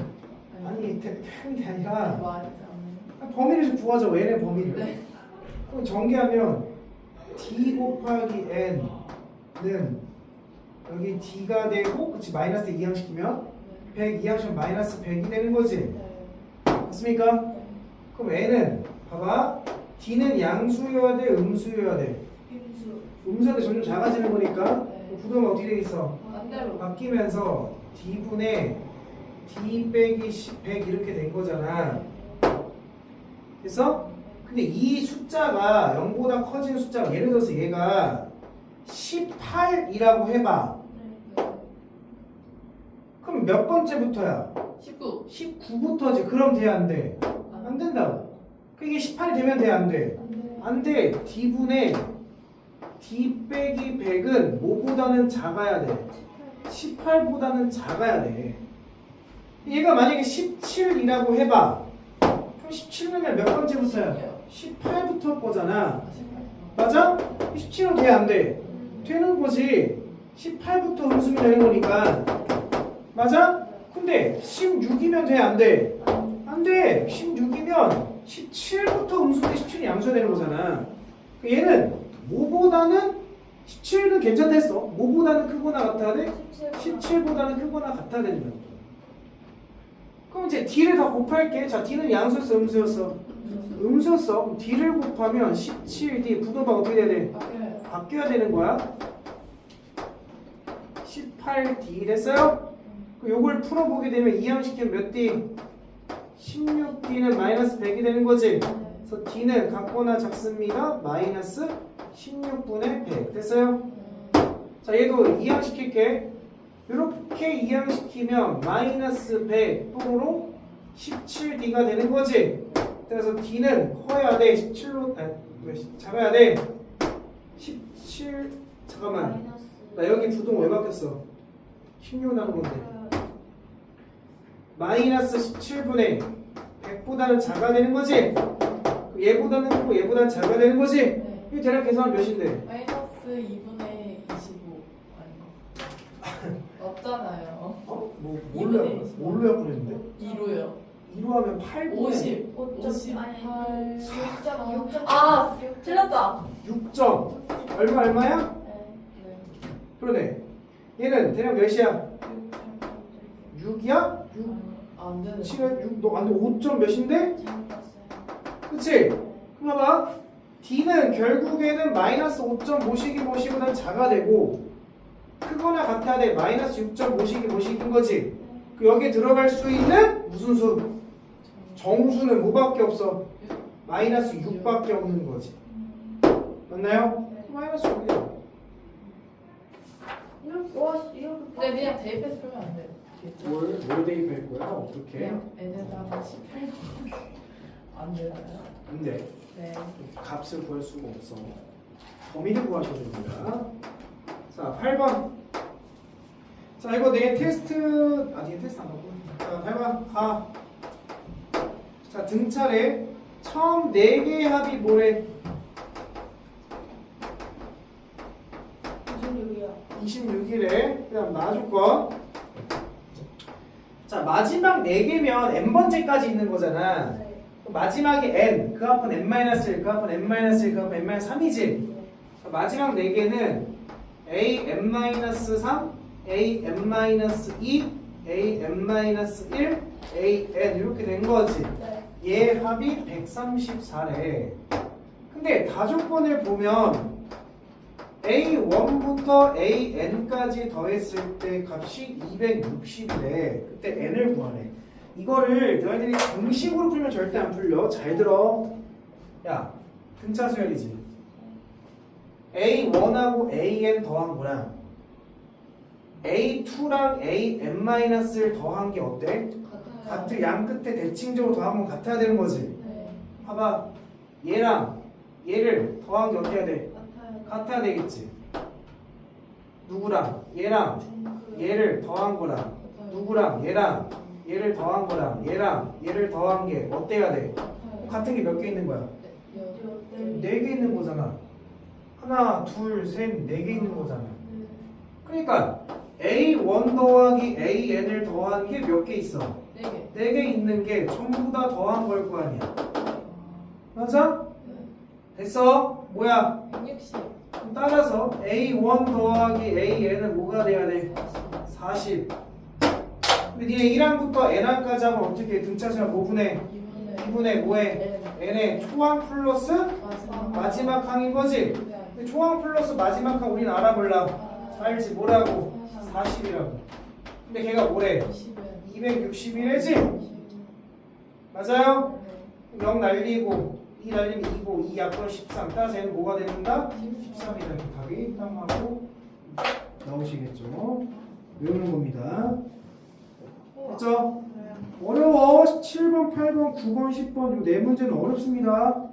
아니 되는 게 아니라 뭐 범위를 좀 구하자. 얘네 범위를. 네. 그럼 전개하면 d 곱하기 n는 여기 d가 되고 그치 마이너스 2항 시키면 100 2항시면 마이너스 100이 되는 거지. 네. 맞습니까? 그럼 n은 봐봐. d는 양수여야 돼, 음수여야 돼. 빙수. 음수한테 점점 작아지는 거니까 네. 부동은 어떻게 돼 있어? 반대로. 바뀌면서 d분의 d 빼기 100 이렇게 된 거잖아. 그래서 근데 이 숫자가 0보다 커지는 숫자가 예를 들어서 얘가 18이라고 해봐. 네. 그럼 몇 번째부터야? 19. 19부터지. 그럼 돼, 안 돼? 안 된다고. 그게 18이 되면 돼, 안 돼? 안 돼. 안 돼. d분의 d 빼기 100은 뭐보다는 작아야 돼? 18보다는 작아야 돼. 얘가 만약에 17이라고 해봐. 그럼 17면 몇 번째부터야? 18부터 거잖아. 맞아? 17은 돼, 안 돼? 되는 거지. 18부터 음수면 되는 거니까. 맞아? 근데 16이면 돼, 안 돼? 안 돼. 16이면 17부터 음수인데 17이 양수가 되는 거잖아. 얘는 뭐보다는 17은 괜찮다 했어. 뭐보다는 크거나 같아야 돼? 17보다는 크거나 같아야 되는 거야. 그럼 이제 d를 다 곱할게. 자, d는 양수였어, 음수였어? 음수였어. 그럼 d를 곱하면 17d 부등호가 어떻게 돼야 돼? 바뀌어야 되는 거야. 18d 됐어요? 그럼 요걸 풀어보게 되면 이항시키면 몇 d? 16d는 마이너스 100이 되는 거지. 그래서 d는 같거나 작습니다. 마이너스 16분의 100 됐어요? 자, 얘도 이항시킬게. 이렇게 이항시키면 마이너스 100 또로 17d가 되는 거지. 그래서 d는 커야 돼. 17로 작아야 돼. 17 잠깐만. 나 여기 부동 왜 바뀌었어? 16 나는 건데. 마이너스 17분의 100보다는 작아야 되는 거지. 얘보다는 크고 얘보다는 작아야 되는 거지. 네. 이 대략 계산은 몇인데? 마이너스 2분의 25. 아니. 없잖아요. 어? 이분의 뭘로 약분했는데? 2로요. 2로 하면 8분의 50. 5점 아니 6점 아, 틀렸다. 6점. 얼마야? 네. 그러네. 얘는 대략 몇이야? 6이야? 6? 안 되는. 7에 6? 너 안 돼. 5점 몇인데? 잘못 봤어요. 그치? 그럼 봐봐. D는 결국에는 마이너스 5점 모시기보다는 작아 되고 크거나 같아야 돼. 마이너스 6점 모시기인 거지. 그 여기에 들어갈 수 있는 무슨 수? 정수는 뭐밖에 없어? 마이너스 6밖에 없는 거지. 맞나요? 마이너스 6이야. 이렇게 와 이렇게 근데 그냥 대입해서 풀면 안 돼요. 뭘 대입할 거야? 어떻게? 그냥 n에다가 18. 안 되나요? 안 돼. 네. 값을 구할 수가 없어. 범위를 구하셔야 됩니다. 자, 8번. 자, 이거 내 테스트, 내 테스트 안 하고. 자, 8번, 가. 자, 등차례. 처음 4개의 합이 뭐래? 26이요. 26이래. 그 다음 놔줄거. 자, 마지막 4개면 n번째까지 있는 거잖아. 네. 마지막에 n, 그 앞은 n-1, 그 앞은 n-1, 그 앞은 n-3이지. 마지막 4개는 a n-3, a n-2, a n-1, a n 이렇게 된 거지. 네. 얘 합이 134래. 근데 다조건을 보면 a1부터 an까지 더했을 때 값이 260이래. 그때 n을 구하래. 이거를 너희들이 공식으로 풀면 절대 안 풀려. 잘 들어. 야, 등차 수열이지. A1하고 AN 더한 거랑 A2랑 AN-을 더한 게 어때? 같은 양 끝에 대칭적으로 더하면 같아야 되는 거지. 네. 봐봐. 얘랑 얘를 더한 게 어떻게 해야 돼? 같아요. 같아야 되겠지. 누구랑? 얘랑 얘를 더한 거랑 누구랑? 얘랑 얘를 더한 거랑 얘랑 얘를 더한 게 어때야 돼? 같은 게 몇 개 있는 거야? 네. 4개 있는 거잖아. 하나, 둘, 셋, 4개 있는 거잖아. 그러니까 A1 더하기 AN을 더한 게 몇 개 있어? 4개. 4개 있는 게 전부 다 더한 걸 거 아니야. 맞아? 됐어? 뭐야? 160. 그럼 따라서 A1 더하기 AN은 뭐가 돼야 돼? 40. 근데 니네 1항부터 n항까지 하면 어떻게 해? 등차수가 5분의 2분의 뭐에 n의 초항 플러스 마지막 항인 거지. 근데 초항 플러스 마지막 항 우리는 알아 몰라? 알지. 뭐라고? 40이라고. 근데 걔가 뭐래? 261이지? 맞아요? 0 날리고 2 날리면 2고 2 약분 13. 따라서 얘는 뭐가 된다? 13이다. 이렇게 답이 딱 맞고 나오시겠죠? 외우는 겁니다. 됐죠? 어려워. 7번, 8번, 9번, 10번 이 네 문제는 어렵습니다.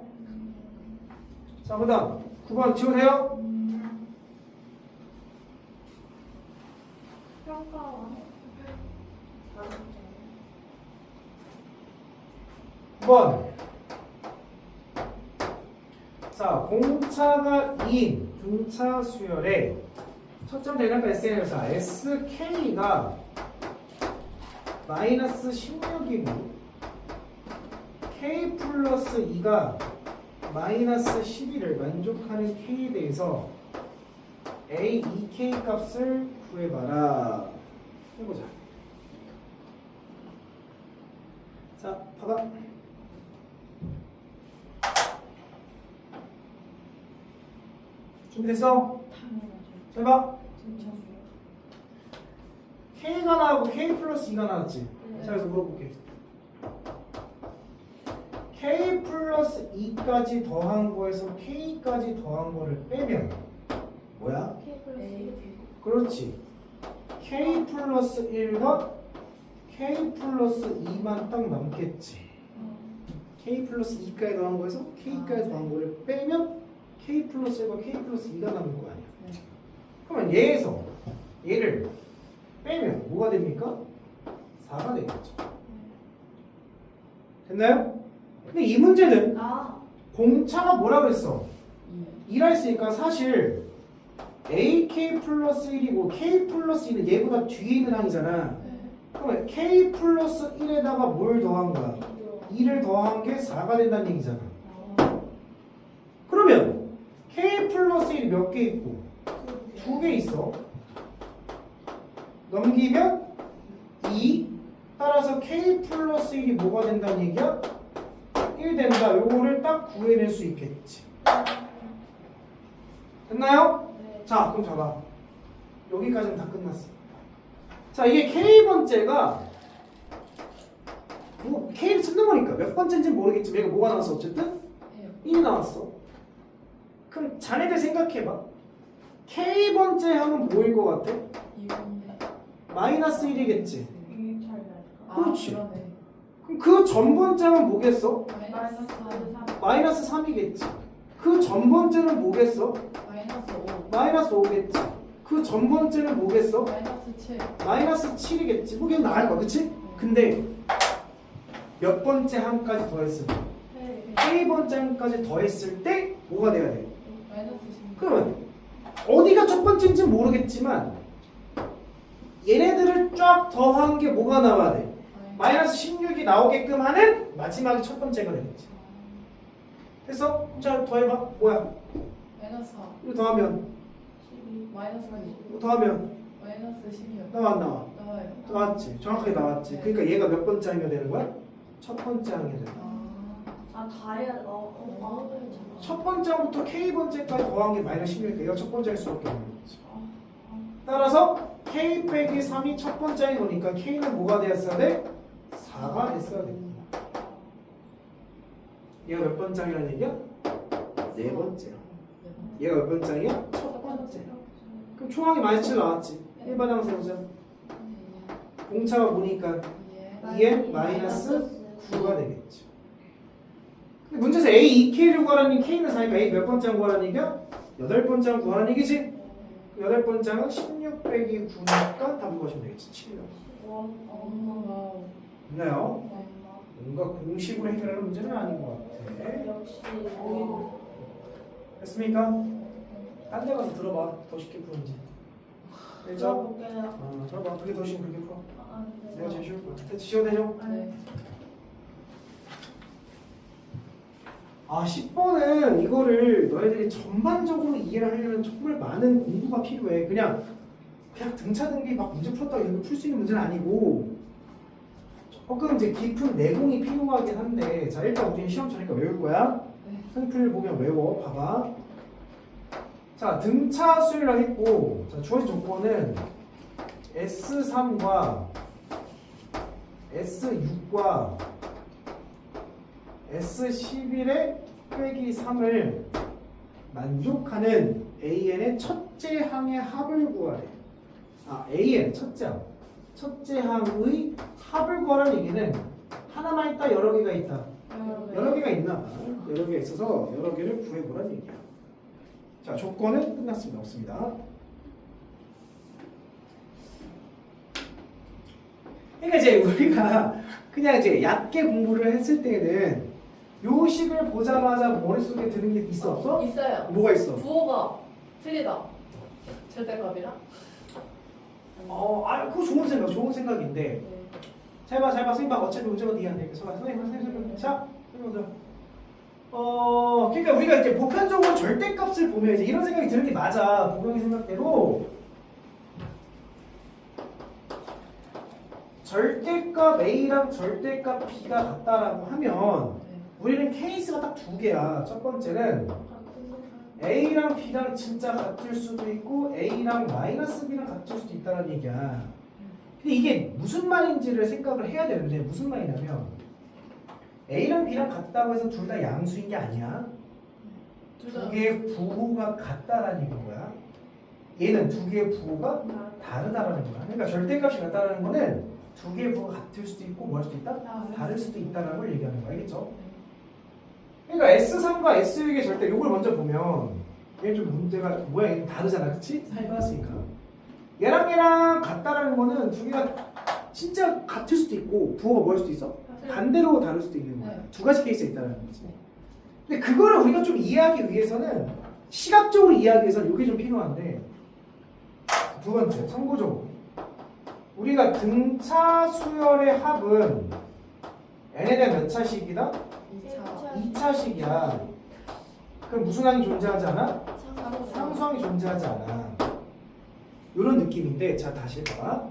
자, 그 다음 9번 지우세요. 평가 9번. 자, 공차가 2인 등차 수열에 첫점 대략 SN에서 SK가 마이너스 16이고 K 플러스 2가 마이너스 12를 만족하는 K에 대해서 A, EK 값을 구해봐라. 해보자. 자, 봐봐. 준비됐어? 잘 봐. K가 나오고 K 플러스 2가 나왔지? 자, 그래서 물어볼게. K 플러스 2까지 더한 거에서 K까지 더한 거를 빼면 뭐야? 그렇지. K 플러스 1과 K 플러스 2만 딱 남겠지. K 플러스 2까지 더한 거에서 K까지 더한 거를 빼면 K 플러스 1과 K 플러스 2가 남은 거 아니야. 그러면 얘에서 얘를 빼면 뭐가 됩니까? 4가 되겠죠. 됐나요? 근데 이 문제는 공차가 뭐라 그랬어? 2라 했으니까 사실 AK 플러스 1이고 K 플러스 1은 얘보다 뒤에 있는 항이잖아. 그러면 K 플러스 1에다가 뭘 더한 거야? 2를 더한 게 4가 된다는 얘기잖아. 그러면 K 플러스 1이 몇 개 있고? 2개 있어. 넘기면 2. 따라서 K 플러스 1이 뭐가 된다는 얘기야? 1 된다. 요거를 딱 구해낼 수 있겠지. 됐나요? 자, 그럼 봐봐. 여기까지는 다 끝났어. 자, 이게 K번째가 뭐 K를 찾는 거니까 몇 번째인지는 모르겠지만 얘가 뭐가 나왔어? 어쨌든 1이 나왔어. 그럼 자네들 생각해봐. K번째 하면 뭐일 것 같아? 마이너스 1이겠지. 그렇지. 그럼 그 전번째는 뭐겠어? 마이너스 3이겠지. 그 전번째는 뭐겠어? 마이너스 5겠지. 그 전번째는 뭐겠어? 마이너스 7이겠지. 뭐 그냥 나을 거야. 그치? 근데 몇 번째 항까지 더했을 때 K번째 항까지 더했을 때 뭐가 돼야 돼? 그러면 어디가 첫 번째인지는 모르겠지만 얘네들을 쫙 더한 게 뭐가 나와야 돼? 마이너스 16이 나오게끔 하는 마지막이 첫 번째가 되겠지. 그래서 자 더해봐. 뭐야? 이거 더하면 이거 더하면 나와 안 나와? 나왔지. 정확하게 나왔지. 네. 그러니까 얘가 몇 번째 항이 되는 거야? 첫 번째 항이 되는 거야. 첫 번째 항부터 K번째까지 더한 게 마이너스 16이니까 얘가 첫 번째일 수밖에 없는 거지. 따라서 K 빼기 3이 첫 번째 항인 거니까 K는 뭐가 되었어야 돼? 4가 됐어야 됩니다. 얘가 몇 번째 항이라는 얘기야? 네 번째야. 얘가 몇 번째 항이야? 첫 번째. 그럼 총항이 마이너스 7 나왔지. 일반항 세우자. 공차가 뭐니까 2에 마이너스 9가 되겠죠. 근데 문제에서 A, 2K를 구하라는 얘기, K는 4니까 A 몇 번째 항 구하라는 얘기야? 8번째 항 구하라는 얘기지? 8번째 항은 16 빼기 9니까 답을 구하시면 되겠지. 7이라고. 됐나요? 뭔가 공식으로 해결하는 문제는 아닌 것 같아. 됐습니까? 딴 데 가서 들어봐. 더 쉽게 푸는지. 알죠? 들어봐. 그게 더 쉽게 그렇게 풀어. 내가 제일 쉬울 거야. 됐지? 쉬워도 되죠? 아, 10번은 이거를 너희들이 전반적으로 이해를 하려면 정말 많은 공부가 필요해. 그냥 등차 등비 막 문제 풀었다고 이렇게 풀 수 있는 문제는 아니고 조금 이제 깊은 내공이 필요하긴 한데 자 일단 우리 시험 쳐니까 외울 거야. 네. 승필 보면 외워. 봐봐. 자 등차 수열을 했고 자 주어진 조건은 S3과 S6과 S11의 빼기 3을 만족하는 AN의 첫째 항의 합을 구하래. 아 AN 첫째 항. 첫째 항의 합을 구하라는 얘기는 하나만 있다 여러 개가 있다. 여러 개가 있나 봐. 여러 개가 있어서 여러 개를 구해보라는 얘기야. 자 조건은 끝났습니다. 없습니다. 그러니까 이제 우리가 그냥 이제 얕게 공부를 했을 때는 요 식을 보자마자 머릿속에 드는 게 있어 없어? 있어요. 뭐가 있어? 부호가 틀리다. 절대값이랑? 그거 좋은 생각인데. 네. 잘 봐, 선생님 봐. 어차피 문제가 니안 돼. 선생님. 자, 선생님 먼저. 그러니까 우리가 이제 보편적으로 절대값을 보면 이제 이런 생각이 드는 게 맞아. 보경이 생각대로. 절대값 A랑 절대값 B가 같다라고 하면 네. 우리는 케이스가 딱 두 개야. 첫 번째는 A랑 B랑 진짜 같을 수도 있고 A랑 마이너스 B랑 같을 수도 있다는 얘기야. 근데 이게 무슨 말인지를 생각을 해야 되는데 무슨 말이냐면 A랑 B랑 같다고 해서 둘 다 양수인 게 아니야. 두 개의 부호가 같다라는 얘기인 거야. 얘는 두 개의 부호가 다르다라는 거야. 그러니까 절대값이 같다라는 거는 두 개의 부호가 같을 수도 있고 뭐 할 수도 있다? 다를 수도 있다라는 걸 얘기하는 거야. 알겠죠? 그러니까 S3과 S6의 절대 요걸 먼저 보면 얘는 좀 문제가 모양이 다르잖아. 그치? 살봤으니까 얘랑 같다라는 거는 두 개가 진짜 같을 수도 있고 부호가 뭐 할 수도 있어? 반대로 다를 수도 있는 거야. 네. 두 가지 케이스가 있다는 거지. 근데 그거를 우리가 좀 이해하기 위해서는 시각적으로 이해하기 위해서는 이게 좀 필요한데 두 번째 참고적으로 우리가 등차 수열의 합은 n에 대한 몇 차식이다? 2차식이야. 그럼 무슨 항이 존재하지 않아? 상수항이 존재하지 않아. 이런 느낌인데 자 다시 봐봐.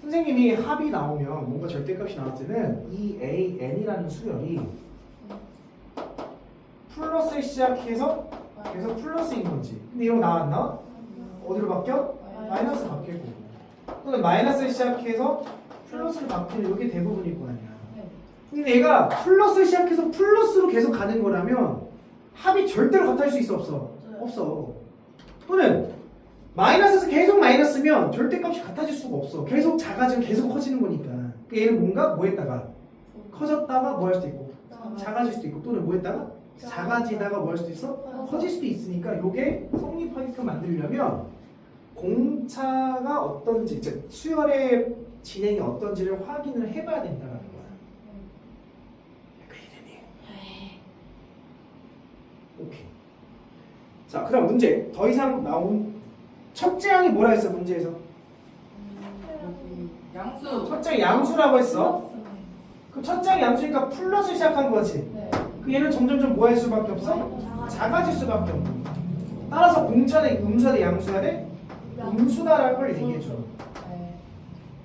선생님이 합이 나오면 뭔가 절대값이 나올 때는 이 AN이라는 수열이 플러스에 시작해서 계속 플러스인 거지. 근데 이거 나왔나? 어디로 바뀌어? 마이너스 바뀌고 또는 마이너스에 시작해서 플러스로 바뀌는 이게 대부분일 거 아니야. 근데 얘가 플러스 시작해서 플러스로 계속 가는 거라면 합이 절대로 같을 수 있어 없어? 없어. 또는 마이너스에서 계속 마이너스면 절대값이 같아질 수가 없어. 계속 작아지면 계속 커지는 거니까. 그러니까 얘는 뭔가 뭐 했다가 커졌다가 뭐 할 수도 있고 작아질 수도 있고 또는 뭐 했다가 작아지다가 뭐 할 수도 있어? 커질 수도 있으니까 이게 성립하게끔 만들려면 공차가 어떤지 즉 수열의 진행이 어떤지를 확인을 해봐야 된다는 거야. 오케이. 자, 그다음 문제. 더 이상 나온 첫째 항이 뭐라 했어 문제에서? 양수. 첫째 항이 양수라고 했어. 그럼 첫째 항이 양수니까 플러스 시작한 거지. 네. 그 얘는 점점점 뭐 할 수밖에 없어? 작아질 수밖에 없는 거야. 따라서 공차는 음수야 돼 양수야 돼? 음수다라는 걸 얘기해줘. 네.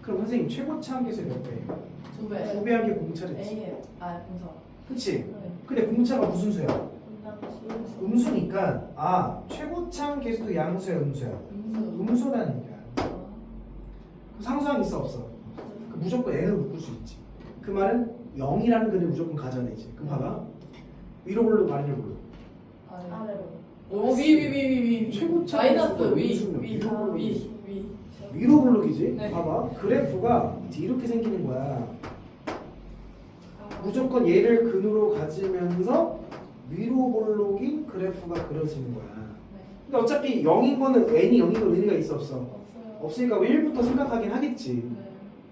그럼 선생님 최고차 한계수 몇 배예요? 2배. 5배 한계 공차랬지. A. 공사. 그치? 네. 근데 공차가 무슨 수야? 음수니까 최고차 한계수도 양수야 음수야? 음수라는 얘기야. 상수항 있어 없어? 그 무조건 n을 묶을 수 있지. 그 말은 0이라는 근을 무조건 가져내지. 그럼 봐봐. 위로 볼로 아래로 볼로. 아래로. 오, 위. 최고차 마이너스 함수가 위. 음수면 위로 볼록이지. 위. 위로 볼록이지. 네. 봐봐. 그래프가 이렇게 생기는 거야. 무조건 얘를 근으로 가지면서 위로 볼록인 그래프가 그려지는 거야. 근데 어차피 0인 거는 n이 0인 건 의미가 있어 없어? 없으니까 1부터 생각하긴 하겠지.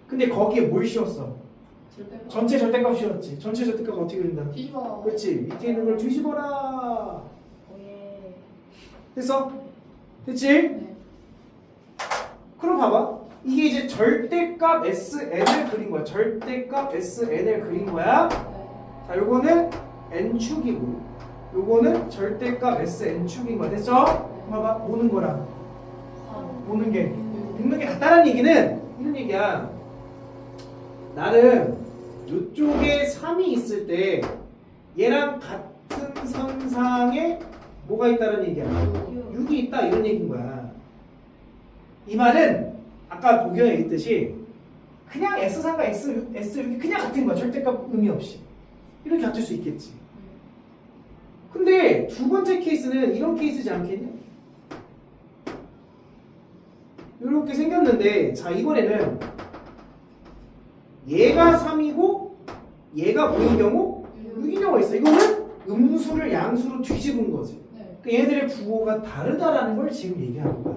근데 거기에 뭘 씌웠어? 전체 절대값 씌웠지. 전체 절대값 어떻게 그린다? 뒤집어. 그렇지. 밑에 있는 걸 뒤집어라. 됐어? 됐지? 네. 그럼 봐봐. 이게 이제 절대값 SN을 그린 거야. 절대값 SN을 그린 거야. 자, 요거는 n축이고 요거는 절대값 SN축인 거야. 됐죠? 봐봐. 오는 거랑 오는 게 읽는 게 같다는 얘기는 이런 얘기야. 나는 이쪽에 3이 있을 때 얘랑 같은 선상에 뭐가 있다는 얘기야? 6이 있다 이런 얘기인 거야. 이 말은 아까 보경에 얘기했듯이 그냥 S상과 S6이 그냥 같은 거야. 절대값 의미 없이. 이렇게 같을 수 있겠지. 근데 두 번째 케이스는 이런 케이스지 않겠냐? 이렇게 생겼는데 자 이번에는 얘가 3이고 얘가 5인 경우 6인 경우가 있어. 이거는 음수를 양수로 뒤집은 거지. 네. 그러니까 얘들의 부호가 다르다라는 걸 지금 얘기하는 거야.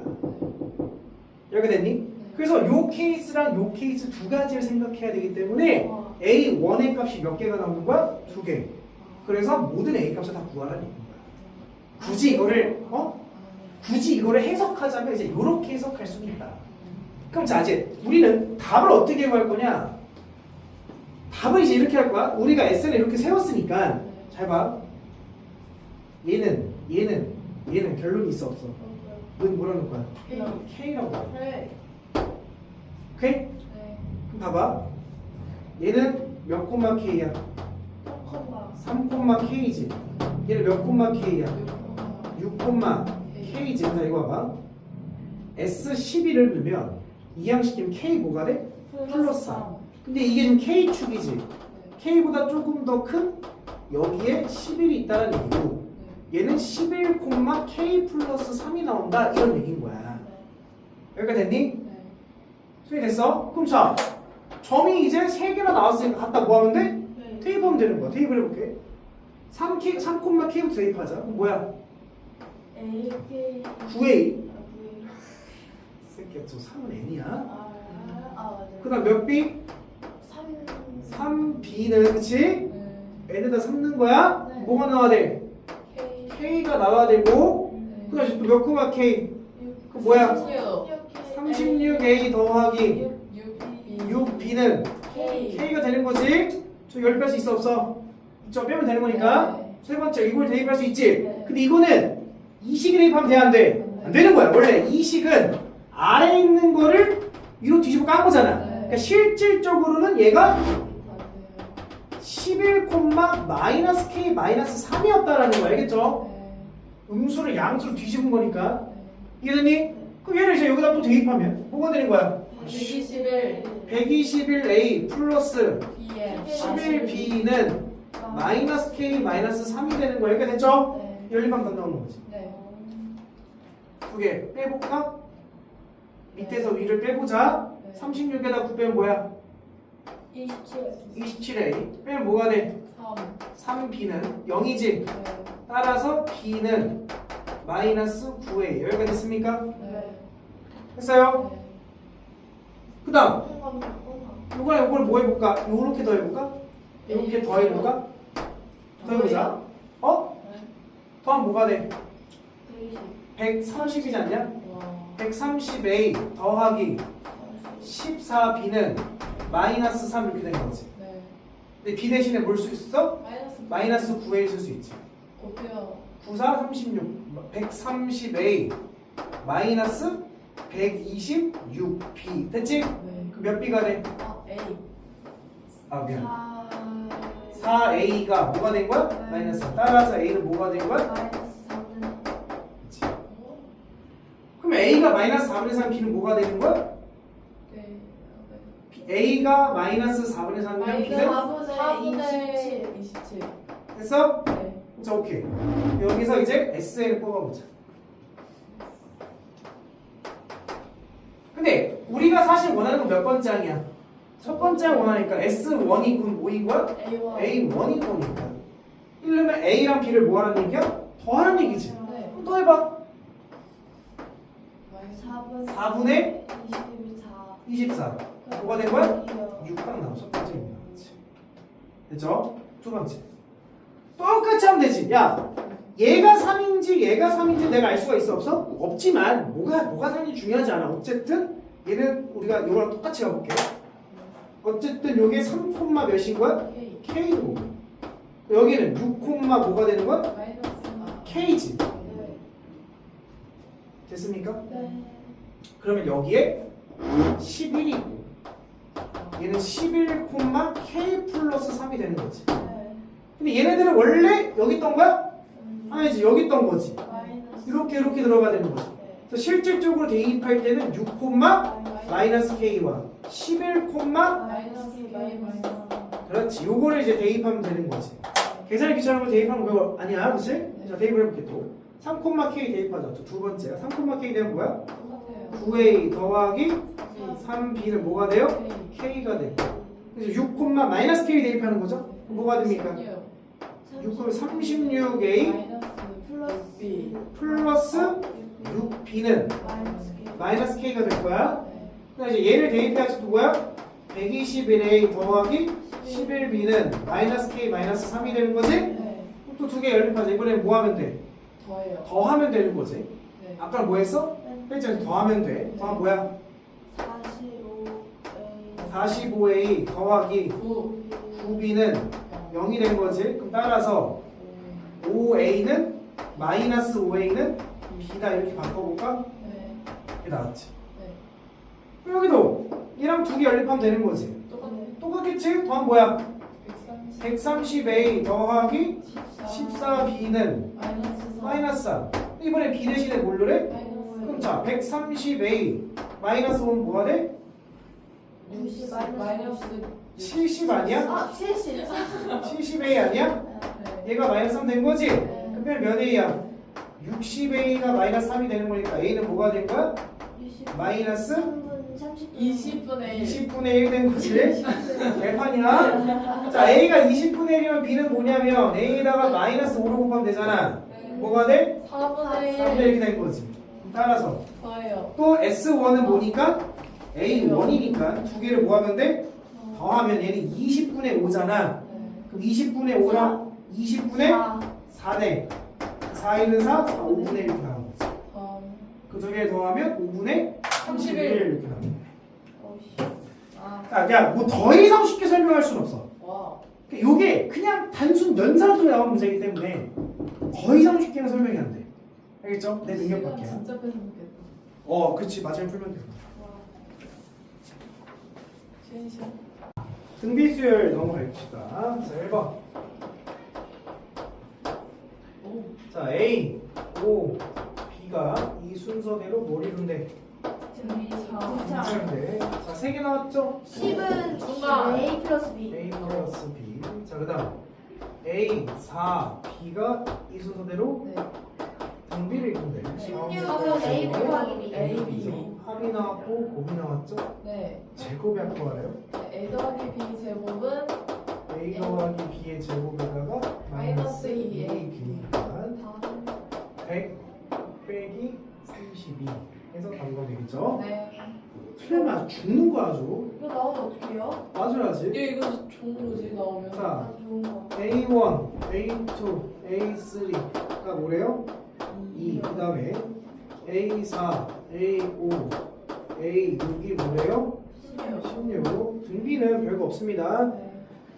이렇게 됐니? 그래서 요 케이스랑 요 케이스 두 가지를 생각해야 되기 때문에 와. A1의 값이 몇 개가 나오는 거야? 2개. 그래서 모든 A 값을 다 구하라는 얘기인 거야. 굳이 이거를 해석하자면 이제 이렇게 해석할 수는 있다. 그럼 자 이제 우리는 답을 어떻게 구할 거냐? 답을 이제 이렇게 할 거야. 우리가 S를 이렇게 세웠으니까 잘 봐. 얘는 결론이 있어 없어? 넌 뭐라 놓을 거야? K라고 해. 네. 오케이? 네. 그럼 봐봐. 얘는 몇 콤마 K야? 3 K지. 얘는 몇 콤마 K야? 6 콤마 K지. 자 이거 봐봐. S12를 넣으면 이항시키면 K 뭐가 돼? 플러스 3. 근데 이게 지금 K축이지. K보다 조금 더 큰 여기에 11이 있다는 얘기고 얘는 11 콤마 K 플러스 3이 나온다 이런 얘기인 거야. 여기가 됐니? 소리 됐어? 그럼 자 점이 이제 3개나 나왔으니까 갖다 뭐 하면 돼? 대입하면 되는 거야. 대입을 해볼게. 3 콤마 K부터 대입하자. 그럼 뭐야? 9A. 새끼야 저 3은 N이야. 그 다음 몇 B? 3B는 그치? N에다 3 넣은 거야? 네. 뭐가 나와야 돼? K가 나와야 되고 그 다음에 또 몇 콤마 K? 그 뭐야? 36A 더하기 6B는 K가 되는 거지? 저 10 뺄 수 있어 없어? 저 빼면 되는 거니까 네. 세 번째 이걸 대입할 수 있지? 네. 근데 이거는 이 식에 대입하면 돼 안 돼? 안 되는 거야. 원래 이 식은 아래에 있는 거를 위로 뒤집어 깐 거잖아. 네. 그러니까 실질적으로는 얘가 11 마이너스 K 마이너스 3이었다라는 거 알겠죠? 음수를 양수로 뒤집은 거니까 이해됐니? 그럼 얘를 이제 여기다 또 대입하면 뭐가 되는 거야? 121 121A 플러스 BM 11B는 마이너스 K 마이너스 3이 되는 거 이렇게 됐죠? 네. 연립방 더 나오는 거지. 네. 두 개 빼볼까? 밑에서 위를 빼보자. 네. 36에다 9 빼면 뭐야? 27A 빼면 뭐가 돼? 3B는 0이지. 네. 따라서 B는 마이너스 9A 여기가 됐습니까? 네. 했어요? 네. 그 다음 요거랑 요걸 뭐 해볼까? 요렇게 더 해볼까? 이렇게 더 해볼까? 더 해보자. 어? 더하면 뭐가 돼? 130이지 않냐? 와. 130A 더하기 14B는 마이너스 3 이렇게 된 거지. 네. 근데 B 대신에 뭘 쓸 수 있어? 마이너스 마이너스 9A 쓸 수 있지. 어때요? 94, 36 130A 마이너스 126B 됐지? 네. 그 몇 B가 돼? A. 아 미안 4A가 뭐가 된 거야? 마이너스 4 따라서 A는 뭐가 된 거야? 그치. 그럼 A가 마이너스 4분의 3 B는 뭐가 되는 거야? 네. A가 마이너스 4분의 3이면 B는 4분의 27. 됐어? 네. 자 오케이 여기서 이제 SN을 뽑아보자. 근데 우리가 사실 원하는 건 몇 번째 항이야? 첫 번째 항 원하니까 S1이 그럼 뭐인 거야? A와 A1인 거니까 이러면 A랑 B를 뭐 하라는 얘기야? 더하는 얘기지. 네. 그럼 더 해봐. 마이너스 4분의 24 뭐가 된 거야? 6 딱 나와. 첫 번째 얘기 나왔지. 됐죠? 두 번째 똑같이 하면 되지. 야 얘가 3인지 얘가 3인지 내가 알 수가 있어 없어? 없지만 뭐가 3인지 중요하지 않아. 어쨌든 얘는 우리가 이거랑 똑같이 가볼게. 어쨌든 요게 3 콤마 몇인 거야? K. K고 여기는 6 콤마 뭐가 되는 거야? 마이너스 K지. 네. 됐습니까? 그러면 여기에 11이고 얘는 11, K 플러스 3이 되는 거지. 네. 근데 얘네들은 원래 여기 있던 거야? 아니지, 여기 있던 거지. 마이너스. 이렇게 들어가야 되는 거지. 네. 그래서 실질적으로 대입할 때는 6, 마이너스 K와 11, 마이너스. 그렇지. 요거를 이제 대입하면 되는 거지. 계산이 귀찮은 거 대입하면 그거 아니야, 그치? 자, 대입을 해볼게 또. 3, K 대입하자. 또 두 번째가 3, K 되면 뭐야? 똑같아요. 9A 더하기 3B는 뭐가 돼요? K가 돼요. 그래서 6, 마이너스 K 대입하는 거죠? 그럼 뭐가 됩니까? 6은 36A 플러스 B. 플러스 6B는 마이너스 K가 될 거야. 그래서 이제 얘를 대입해야지 또 뭐야? 121A 더하기 11B는 마이너스 K 마이너스 3이 되는 거지? 네. 또 두 개 연립하자. 이번엔 뭐 하면 돼? 더해요. 더하면 되는 거지. 네. 아까 뭐 했어? 일단 더하면 돼. 더하면 뭐야? 45A 더하기 9B는 0이 된 거지. 그럼 따라서 5A는 마이너스 5A는 B다 이렇게 바꿔볼까? 네. 이게 나왔지. 네. 그럼 여기도 얘랑 두 개 연립하면 되는 거지. 똑같네. 똑같겠지? 더하면 뭐야? 130. 130A 더하기 14B는 마이너스 4. 마이너스 3. 이번에 B 대신에 뭘로 해? 그럼 자 130A 마이너스 5는 뭐가 돼? 마이너스 70 아니야? 70. 70A 아니야? 네. 얘가 마이너스 3 된 거지? 네. 그러면 몇 A야? 60A가 마이너스 3이 되는 거니까 A는 뭐가 된 거야? 마이너스 20분의 1. 20분의 1 된 거지? 개판이야? 자 A가 20분의 1이면 B는 뭐냐면 A에다가 마이너스 5로 곱하면 되잖아. 뭐가 돼? 4분의 3분의 1. 1이 된 거지. 따라서 더해요. 또 S1은 뭐니까? A1이니까 두 개를 뭐 하면 돼? 더하면 얘는 20분의 5잖아. 네. 그럼 20분의 5랑 20분의 4네. 4에는 4, 5분의 1 이렇게 나오는 거지. 그 두 개를 더하면 5분의 31 이렇게 나오는 거야. 아. 야, 뭐 더 이상 쉽게 설명할 수는 없어. 와. 이게 그냥 단순 연산으로 나오는 문제이기 때문에 더 이상 쉽게는 설명이 안 돼. 알겠죠? 내 능력 밖에. 진짜 뺏어먹겠다. 그치. 마지막에 풀면 돼. 진심. 등비수열 넘어갈시다. 자, 1번. 오. 자, A, O, B가 이 순서대로 뭘 이룬대? 등차인데. 자, 3개 나왔죠? 10은 중간. A 플러스 B. A 플러스 B. 자, 그 다음 A, 4, B가 이 순서대로 네. 등비를 이룬대. 16은 A 곱하기 B. A, B. 합이 나왔고 곱이 나왔죠? 네. 제곱이 할 거래요. A 더하기 B 제곱은 A 더하기 B의 제곱에다가 마이너스 마이너스 2A. 2B니까 100 빼기 32 해서 단거 되겠죠? 네. 틀리면 아주 죽는 거 아주. 이거 나오면 어떡해요? 맞아야지. 이거 좋은 거지 나오면. 자, 아, 좋은 거. A1, A2, A3가 뭐래요? 2. 그 다음에 A4, A5, A6이 뭐래요? 16. 등비는 별거 없습니다. 네.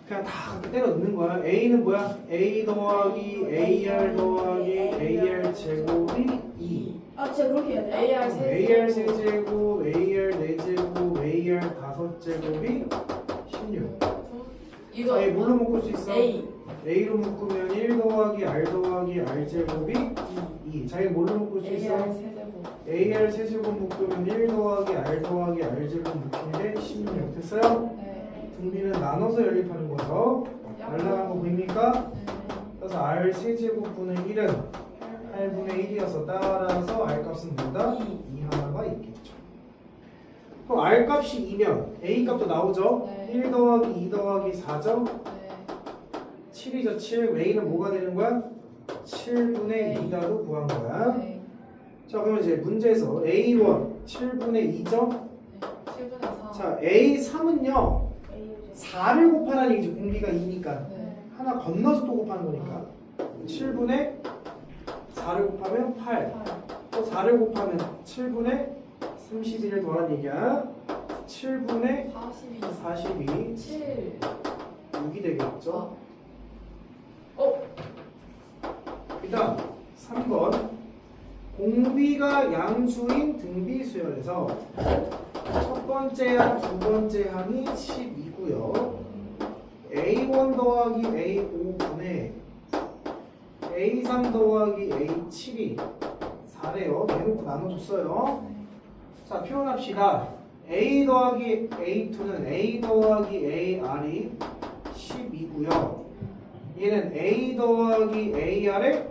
그냥 다 때려 넣는 거야. A는 뭐야? A 더하기 AR 더하기 AR 제곱이 2. 아, 진짜 그렇게 해야 돼요? AR 세 AR 세제곱, AR 4제곱, AR 5제곱이 16. 이거 자, 얘 뭘로 묶을 수 있어? A. A로 묶으면 1 더하기 R 더하기 R 제곱이 2. 자, 얘 뭘로 묶을 수 있어? AR 세제곱. AR 세제곱 묶으면 1 더하기 R 더하기 R 제곱 묶이는데 16. 됐어요? 네. 등비는 나눠서 연립하는 거죠. 날라간 거 보입니까? 네. 그래서 R 세제곱분의 1은 8분의 1이어서 따라서 R 값은 뭐다? 2 하나가 있겠죠. 그럼 R 값이 2면 A 값도 나오죠? 네. 1 더하기 2 더하기 4죠? 네. 7이죠. 7. A는 뭐가 되는 거야? 7분의 네. 2다로 구한 거야. 네. 자, 그러면 이제 문제에서 A1 7분의 2죠? 네. 7분의 4. 자, A3은요 4를 곱하라는 얘기죠. 공비가 2니까 네. 하나 건너서 또 곱하는 거니까 7분의 4를 곱하면 8. 8. 또 4를 곱하면 7분의 31을 더하는 얘기야. 7분의 42. 42. 7. 6이 되겠죠. 어? 일단 3번 공비가 양수인 등비 수열에서 첫 번째 항, 두 번째 항이 12고요. A1 더하기 A5분의 A3 더하기 A7이 4래요. 대놓고 나눠줬어요. 자, 표현합시다. A 더하기 A2는 A 더하기 AR이 12고요. 얘는 A 더하기 AR의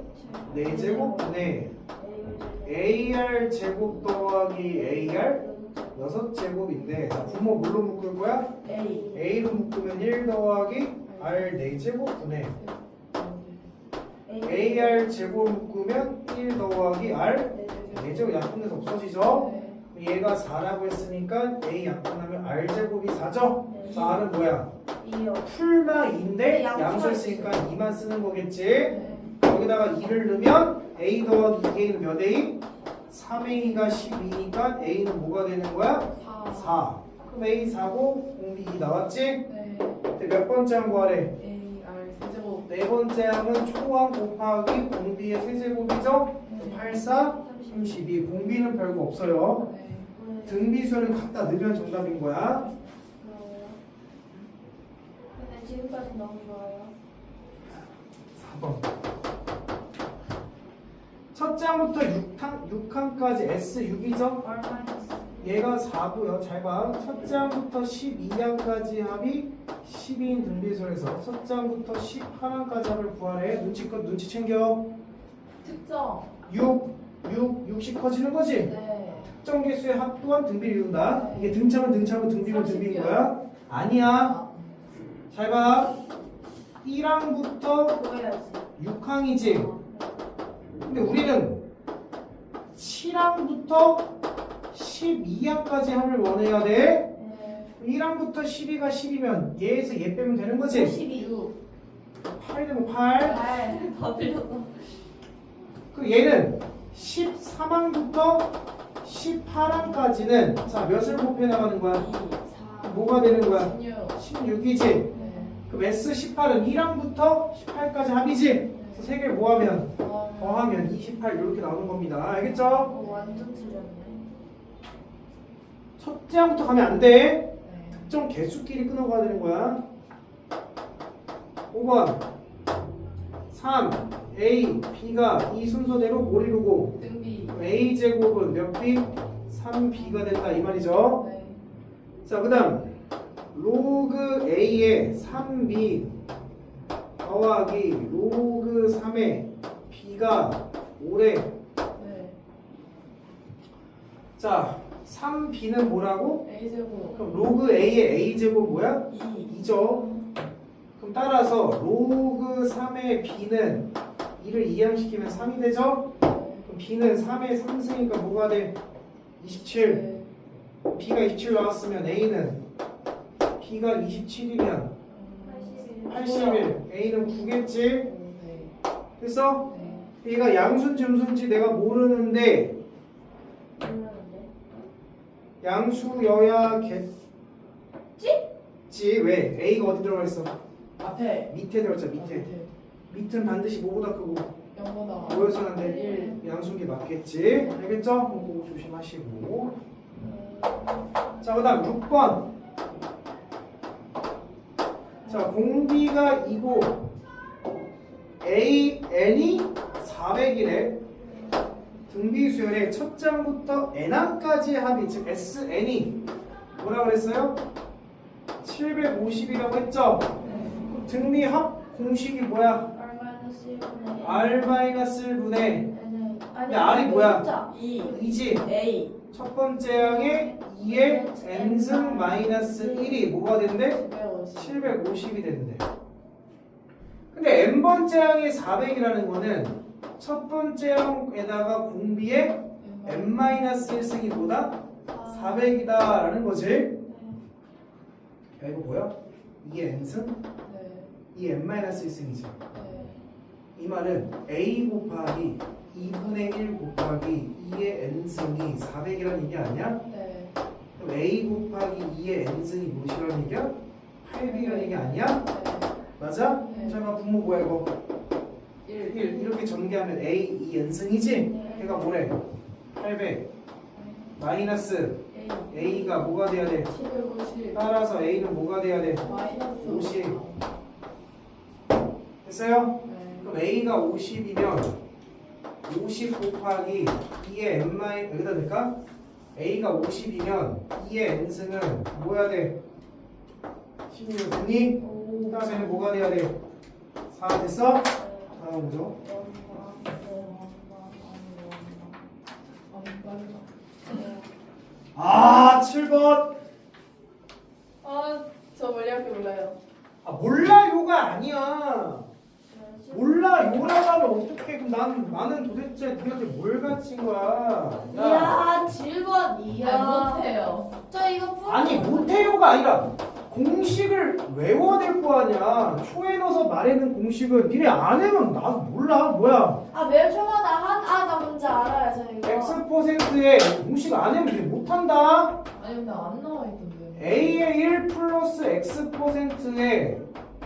4제곱분의 AR 제곱 더하기 AR 6제곱인데, 자, 분모 뭘로 묶을 거야? A. A로 묶으면 1 더하기 R 4제곱분의 AR 제곱 묶으면 1 더하기 R 4제곱 약분해서 없어지죠? 얘가 4라고 했으니까 A 약분하면 R 제곱이 4죠? 자, R은 뭐야? 2요. 풀마 2인데 네, 양수 했으니까 2만 쓰는 거겠지? 네. 여기다가 2를 넣으면 A 더하기 2A는 몇 A? 3A가 12니까 A는 뭐가 되는 거야? 4. 그럼 A 4고 공비 2 나왔지? 네. 근데 몇 번째 항 구하래? AR 세제곱. 네 번째 항은 초항 곱하기 공비의 세제곱이죠? 8, 4, 32. 공비는 별거 없어요. 네. 등비수를 갖다 넣으면 정답인 거야. 근데 지금까지 너무 좋아요. 4번. 첫 장부터 6항까지 S6이죠? 얘가 4고요. 잘 봐. 첫 장부터 12항까지 합이 12인 등비수에서 첫 장부터 18항까지 합을 구하래. 눈치 챙겨. 특정. 60씩 커지는 거지? 네. 특정 개수의 합 또한 등비를 이룬다. 이게 등차면 등차고 등비면 등비인 거야? 아니야. 잘 봐. 1항부터 보여야지. 6항이지. 근데 우리는 7항부터 12항까지 합을 원해야 돼. 네. 1항부터 12가 10이면 얘에서 얘 빼면 되는 거지? 12. 8이 되면 8. 다 틀렸다. 그 얘는 13항부터 18항까지는 자 몇을 곱해 나가는 거야? 2, 4, 뭐가 되는 거야? 16. 16이지? 네. 그럼 S18은 1항부터 18까지 합이지? 그래서 3개를 뭐하면? 더하면 28 이렇게 나오는 겁니다. 알겠죠? 완전 틀렸네. 첫째 항부터 가면 안 돼. 네. 특정 개수끼리 끊어가야 되는 거야. 5번 3, A, B가 이 순서대로 뭘 이루고 등비. A 제곱은 몇 B? 3B가 된다 이 말이죠. 네. 자, 그 다음 로그 A에 3B 더하기 로그 3에 B가 5래. 네. 자, 3B는 뭐라고? A 제곱. 그럼 로그 A의 A 제곱 뭐야? 2. 2죠. 그럼 따라서 로그 3의 B는 2를 이항시키면 3이 되죠? 그럼 B는 3의 3승이니까 뭐가 돼? 27. 네. B가 27 나왔으면 A는 B가 27이면 81. A는 9겠지? 네. 됐어? 네. B가 양수인지 음수인지 내가 모르는데 모르는데. 양수여야겠지? 왜? A가 어디 들어가 있어? 앞에. 밑에 들어있잖아. 밑에. 밑은 반드시 뭐보다 크고 0보다. 뭐여서는 안 돼? 1. 양수인 게 맞겠지? 알겠죠? 그거 조심하시고. 자, 그 다음 6번. 자, 공비가 2고 AN이 400이래. 등비수열의 첫 장부터 n항까지의 합이 즉 SN이 뭐라고 그랬어요? 750이라고 했죠? 그럼 등비 합 공식이 뭐야? R-1분의 근데 R이 뭐야? 2. 2지? A. 첫 번째 항에 2의 n승 마이너스 1이 뭐가 된대? 750이 된대. 근데 n번째 항에 400이라는 거는 첫 번째 항에다가 공비에 n-1승이 뭐다? 400이다 라는 거지. 야, 이거 뭐야? 2의 n승? 네. 2의 n-1승이지. 네. 이 말은 a 곱하기 2분의 1 곱하기 2의 n승이 400이라는 얘기 아니야? 네. 그럼 a 곱하기 2의 n승이 무엇이라는 얘기야? 8b라는 얘기 아니야? 네. 맞아? 네. 잠깐 분모 뭐야 이거? 1. 1 이렇게 전개하면 a 2n승이지? 걔가 뭐래? 800 마이너스 A. A가 뭐가 돼야 돼? 750 따라서 A는 뭐가 돼야 돼? 마이너스 50. 됐어요? 네. 그럼 A가 50이면 50 곱하기 2의 n 마이 여기다 될까? A가 50이면 2의 n승은 뭐야 돼? 16 됐니? 오. 따라서 얘는 뭐가 돼야 돼? 4 됐어? 다음 뭐죠? 아 7번 저 멀리밖에 몰라요. 아 몰라요가 아니야 몰라요라고 하면 어떡해 그럼 나는 도대체 니한테 뭘 가르친 거야 이야, 7번. 이야. 못해요. 저 이거 풀. 아니 못해요가 아니라 공식을 외워야 될 거 아니야 초에 넣어서 말하는 공식은 니네 안 해면 나도 몰라 뭐야 아, 매일 초마다 나 뭔지 알아요, 저 이거. X%의 공식 안 해면 니네 못한다 아니 근데 안 나와 있던데. A의 1 플러스 X%의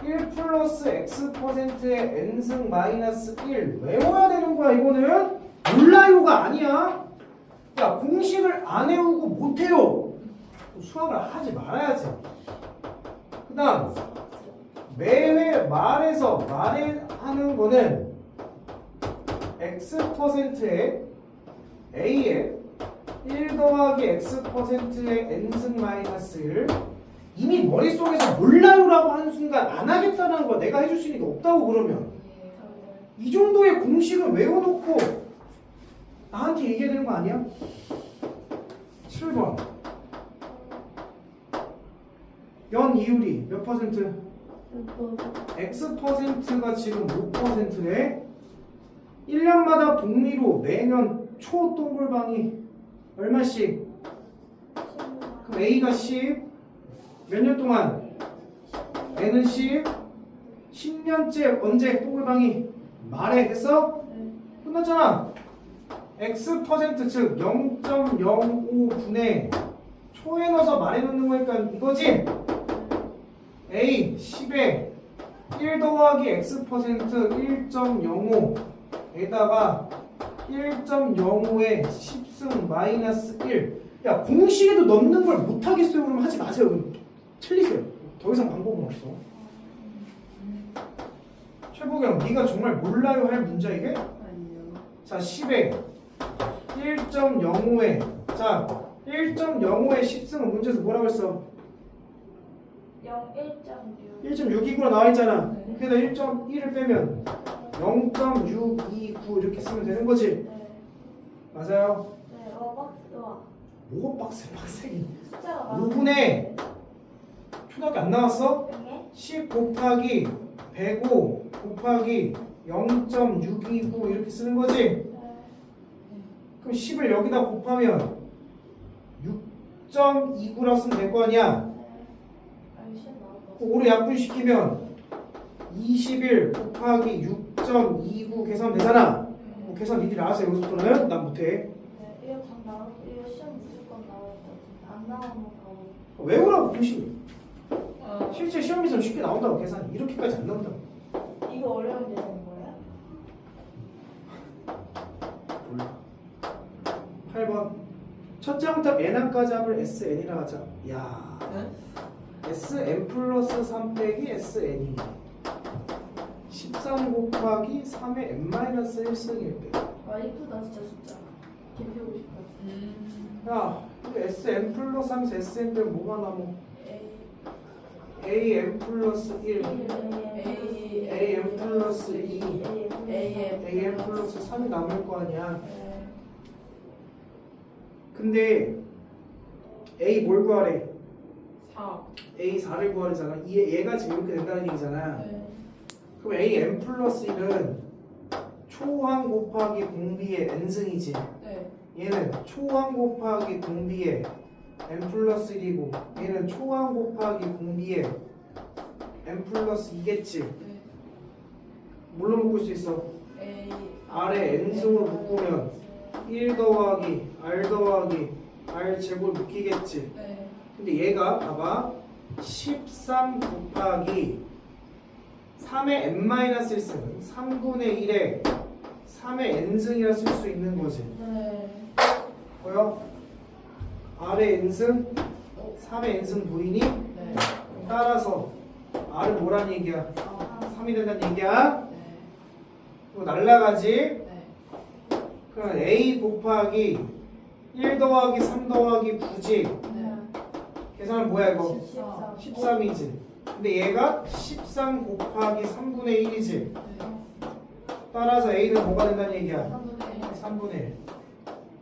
1 플러스 X%의 N승 마이너스 1 외워야 되는 거야 이거는 몰라요가 아니야 야 공식을 안 외우고 못해요 수학을 하지 말아야지 그 다음 매회 말에서 말하는 거는 X%의 A의 1 더하기 X%의 N승 마이너스 1 이미 머릿속에서 몰라요라고 하는 순간 안 하겠다는 거 내가 해줄 수 있는 게 없다고 그러면 이 정도의 공식을 외워놓고 나한테 얘기해야 되는 거 아니야? 7번 연 이율이 몇 퍼센트? X%가 지금 5%래 1년마다 복리로 매년 초 동글방이 얼마씩? 그럼 A가 10 몇 년 동안? N은 10 10년째 언제 동글방이 말해 됐어? 끝났잖아 X% 즉 0.05분의 초에 넣어서 말해놓는 거니까 이거지? A 10에 1 더하기 X% 1.05에다가 1.05에 10승 마이너스 1 야 공식에도 넣는 걸 못하겠어요 그러면 하지 마세요 그럼 틀리세요 더 이상 방법은 없어 최보경 네가 정말 몰라요 할 문제야 이게? 아니요. 자 10에 1.05에 자 1.05에 10승은 문제에서 뭐라고 했어? 1.6. 1.629로 나와있잖아 그래서 1.1을 빼면 0.629 이렇게 쓰면 되는 거지 네. 맞아요? 네, 박스와 뭐가 빡세긴 숫자가 많아. 5분의 초등학교 안 나왔어? 10 곱하기 105 곱하기 0.629 이렇게 쓰는 거지? 네. 그럼 10을 여기다 곱하면 6.29라고 쓰면 될 거 아니야? 아니, 시험 나왔다. 5로 약분시키면 21 곱하기 6.29 계산 되잖아? 뭐 계산 니들이 알아서 여기서부터는 난 못해 네, 이거 다 나와. 이거 시험 무조건 나올 것 같은데. 안 나오면 바로. 외우라고 공식 아, 실제 시험에서 쉽게 나온다고 계산이 이렇게까지 안 나온다고 이거 어려운 게 되는 거야? 몰라 8번 첫째 항탑 n항까지 합을 sn이라 하자 야 네? sn 플러스 3 빼기 sn이 13 곱하기 3의 n-1승일 때 와, 이쁘다, 진짜, 숫자. 개표고 싶어. 야, 근데 sn 플러스 3에서 sn 빼면 뭐가 남어? A. an 플러스 1 an 플러스 2 an 플러스 3이 남을 거 아니야 네. 근데 a 뭘 구하래? 4. a 4를 구하래잖아 얘가 지금 이렇게 된다는 얘기잖아 네. 그럼 a n 플러스 1은 초항 곱하기 공비의 n승이지 네. 얘는 초항 곱하기 공비의 n 플러스 1이고 얘는 초항 곱하기 공비의 n 플러스 2겠지 네. 뭘로 묶을 수 있어? A. r에 n승으로 묶으면 1 더하기 r 더하기 r 제곱 묶이겠지 네. 근데 얘가 봐봐 13 곱하기 3의 n-1승은 3분의 1에 3의 n승이라 쓸 수 있는 거지 네. 보여? R의 n승 3의 n승 보이니? 네. 따라서 R은 뭐란 얘기야? 아. 3이 된다는 얘기야? 네. 이거 날라가지? 네. 그럼 A 곱하기 1 더하기 3 더하기 9지? 네. 계산은 뭐야 이거? 14. 13이지. 근데 얘가 13 곱하기 3분의 1이지. 네. 따라서 A는 뭐가 된다는 얘기야? 3분의 3분의 1.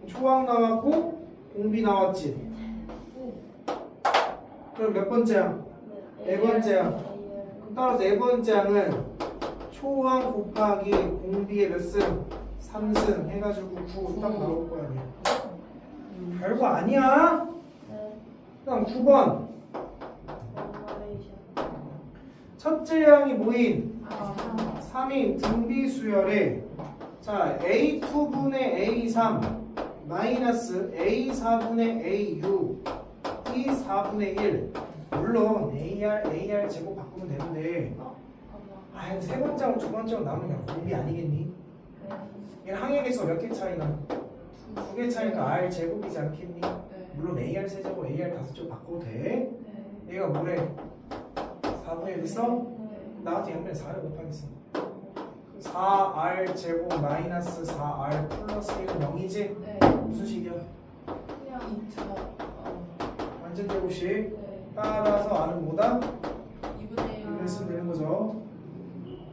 초항 나왔고 공비 나왔지. 그럼 몇 번째야? 네 번째야. 그럼 따라서 네 번째 항은 초항 곱하기 공비의 몇 승? 3승 해가지고 9 딱 나올 거 아니야. 별거 아니야. 네. 그다음 9번. 오퍼레이션. 첫째 항이 모인 아. 3인 등비수열에 자 A2분의 A3 마이너스 A4분의 A6 E 4분의 1 물론 AR 제곱 바꾸면 되는데 아유 세 번째하고 두 번째하고 남은 게 공비 아니겠니? 얘는 항액에서 몇 개 차이나? 2개 차이니까 R 제곱이지 않겠니? 네. 물론 AR 세제곱 AR 다섯 쪽 바꿔도 돼. 네. 얘가 뭐래? 4분의 1 있어? 네. 나한테 양면에 4를 곱하겠어. 4R 제곱 마이너스 4R 플러스 1은 0이지? 네. 무슨 식이야? 그냥 2차. 완전 제곱식. 네. 따라서 R은 뭐다? 2분의 1. 이렇게 쓰면 되는 거죠.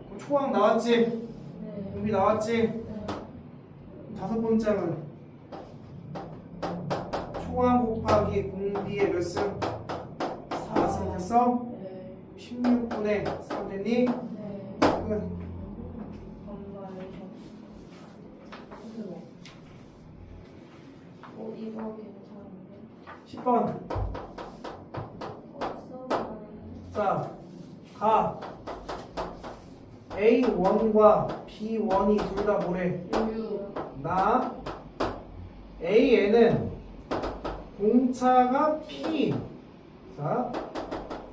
그럼 초항 나왔지? 네. 공비 나왔지? 네. 다섯 번째는 초항 곱하기 공비의 몇 승? 4승 됐어? 네. 16분의 3 됐니? 네. 끝. 오퍼레이션. 그래서 이거 괜찮은데. 10번. 없어. 자, 가. A1과 B1이 둘 다 뭐래? 요요. 나 AN은 공차가 P인 자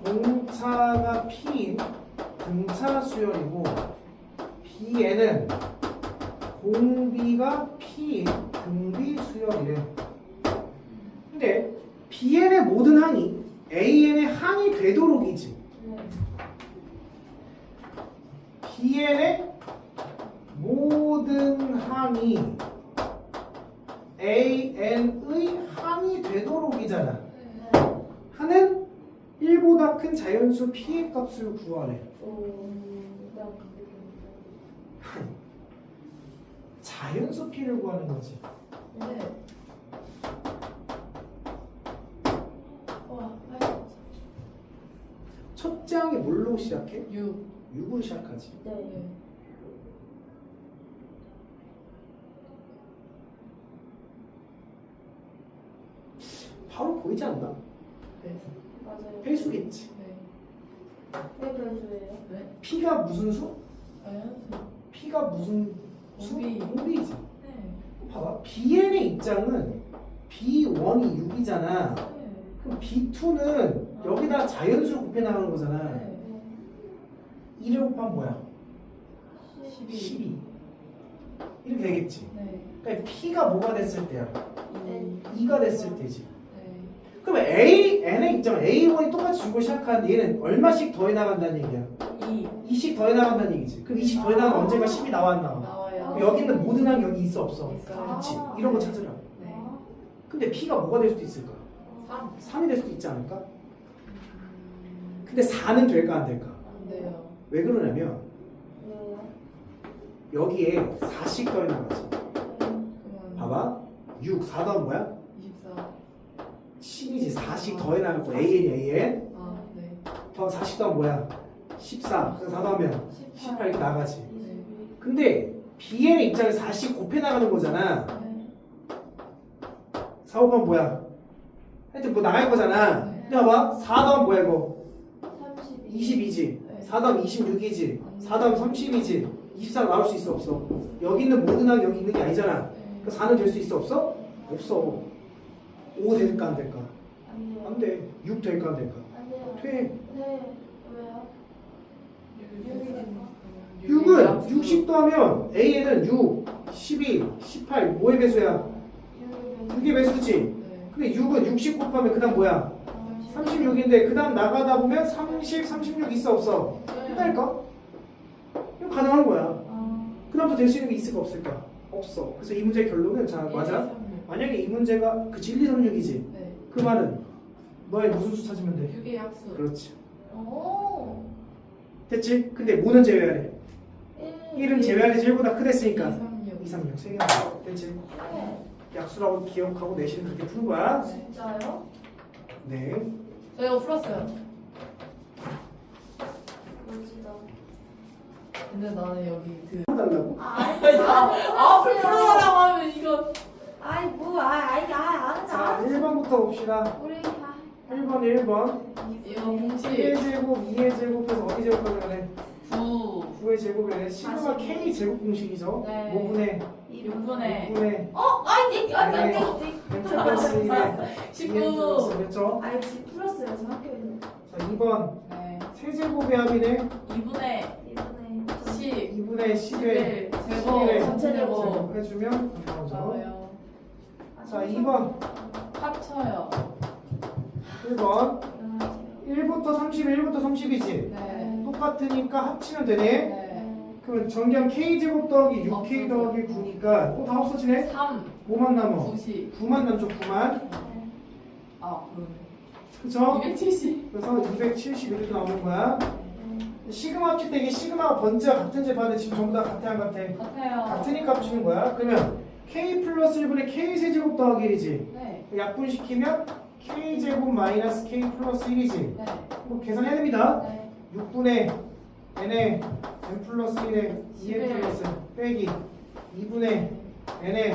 공차가 P인 등차 수열이고 BN은 공비가 P인 등비 수열이래. 근데 BN의 모든 항이 AN의 항이 되도록이지. 네. BN의 모든 항이 AN의 항이 되도록이잖아. 네. 하는 1보다 큰 자연수 P의 값을 구하래. 오. 자연수 P를 구하는 거지. 네. 와, 할 첫째 항이 뭘로 시작해? 6. 6으로 시작하지. 네. 네. 바로 보이지 않나? 네. 맞아요. 배수겠지. 네. 왜 별수예요? 네. P가 무슨 수? 자연수. P가 무슨 수? 공비. 공비지. 네. 봐봐. BN의 입장은 B1이 6이잖아. 네. 그럼 B2는 여기다 자연수로 곱해 나가는 거잖아. 네. 1을 곱하면 뭐야? 12. 12. 이렇게 되겠지. 네. 그러니까 P가 뭐가 됐을 때야? 네. 2가 됐을 때지. 네. 그러면 N의 입장은 A1이 똑같이 주고 시작하는데 얘는 얼마씩 더해 나간다는 얘기야? 2. 2씩 더해 나간다는 얘기지. 그럼 20 더해 나가면 언젠가 10이 나와 안 나와? 나와요. 그럼 여기 있는 모든 항이 여기 있어 없어? 있어요. 그렇지. 이런 거 찾으라. 네. 근데 P가 뭐가 될 수도 있을까? 3. 3이 될 수도 있지 않을까? 근데 4는 될까 안 될까? 안 돼요. 왜 그러냐면 왜요? 여기에 4씩 더해 나가지. 그러면 봐봐. 6, 4 더하면 뭐야? 24. 10이지. 4씩 더해 나갈 거. AN이 AN. 아, 네. 더 4씩 더하면 뭐야? 14. 그래서 4 더하면 18 이렇게 나가지. 22. 근데 BN의 입장에 4씩 곱해 나가는 거잖아. 네. 4, 5가 뭐야? 하여튼 뭐 나갈 거잖아. 네. 근데 봐봐. 4 더하면 뭐야 이거? 32. 20이지. 네. 4 더하면 26이지. 4 더하면 30이지. 24 나올 수 있어 없어? 여기 있는 모든 항이 여기 있는 게 아니잖아. 네. 그 4는 될 수 있어 없어? 없어. 5 될까 안 될까? 안 돼요. 안 돼. 6 될까 안 될까? 안 돼요. 돼. 네. 왜요? 6은 60 더하면 A에는 6, 12, 18 뭐의 배수야? 6의 배수지. 네. 근데 6은 60 곱하면 그 다음 뭐야? 36인데 그 다음 나가다 보면 30, 36 있어 없어? 있다니까? 이거 가능한 거야. 그 다음부터 될 수 있는 게 있을까 없을까? 없어. 그래서 이 문제의 결론은 자 맞아. 만약에 이 문제가 그치 1, 2, 3, 6이지? 네. 그 말은 너의 무슨 수 찾으면 돼? 6의 약수. 그렇지. 오. 됐지? 근데 뭐는 제외하래? 1은 제외하래 1보다 크댔으니까 2, 2, 3, 6. 3, 6 세 개나 됐지? 네. 약수라고 기억하고 내실은 그렇게 푸는 거야. 진짜요? 네. 저 이거 풀었어요. 멋지다. 근데 나는 여기 그. 해달라고? 풀어라고 하면 이거. 아이 뭐 아이 안 자 자. 1번부터 봅시다. 우리 1번 1번 이거 공식 1의 제곱 2의 제곱해서 어디 제곱하면 그래? 9. 9의 제곱이네. 시그마 K 제곱 공식이죠. 네. 5분의 6분의 6분의 아니 플러스 1의 19. 그렇죠? 아이 풀었어요. 저 학교에서. 자 2번 네. 세제곱의 합이네. 2분의 이번에 10. 2분의 10의 11. 제곱. 전체제곱. 제곱 해주면 나오죠. 나와요. 자 2번 합쳐요. 1번 1부터 31부터 30이지. 네. 똑같으니까 합치면 되네. 네. 그러면 정경 K제곱 더하기 6K 더하기 9니까 다 없어지네? 3. 5만 남어 90. 9만 남죠 9만 아, 그러네. 그쵸? 270. 그래서 270 이렇게 나오는 거야. 시그마 합칠 때 이게 시그마가 번지와 같은지 봤는데 지금 전부 다 같아 안 같아? 같아요. 같으니까 합치는 거야. 그러면 K 플러스 1분의 K 세제곱 더하기 1이지. 네. 약분시키면 K 제곱 마이너스 K 플러스 1이지. 네. 뭐 계산해야 됩니다. 네. 6분의 n의 n 플러스 1의 2n 11. 플러스 빼기 2분의 n의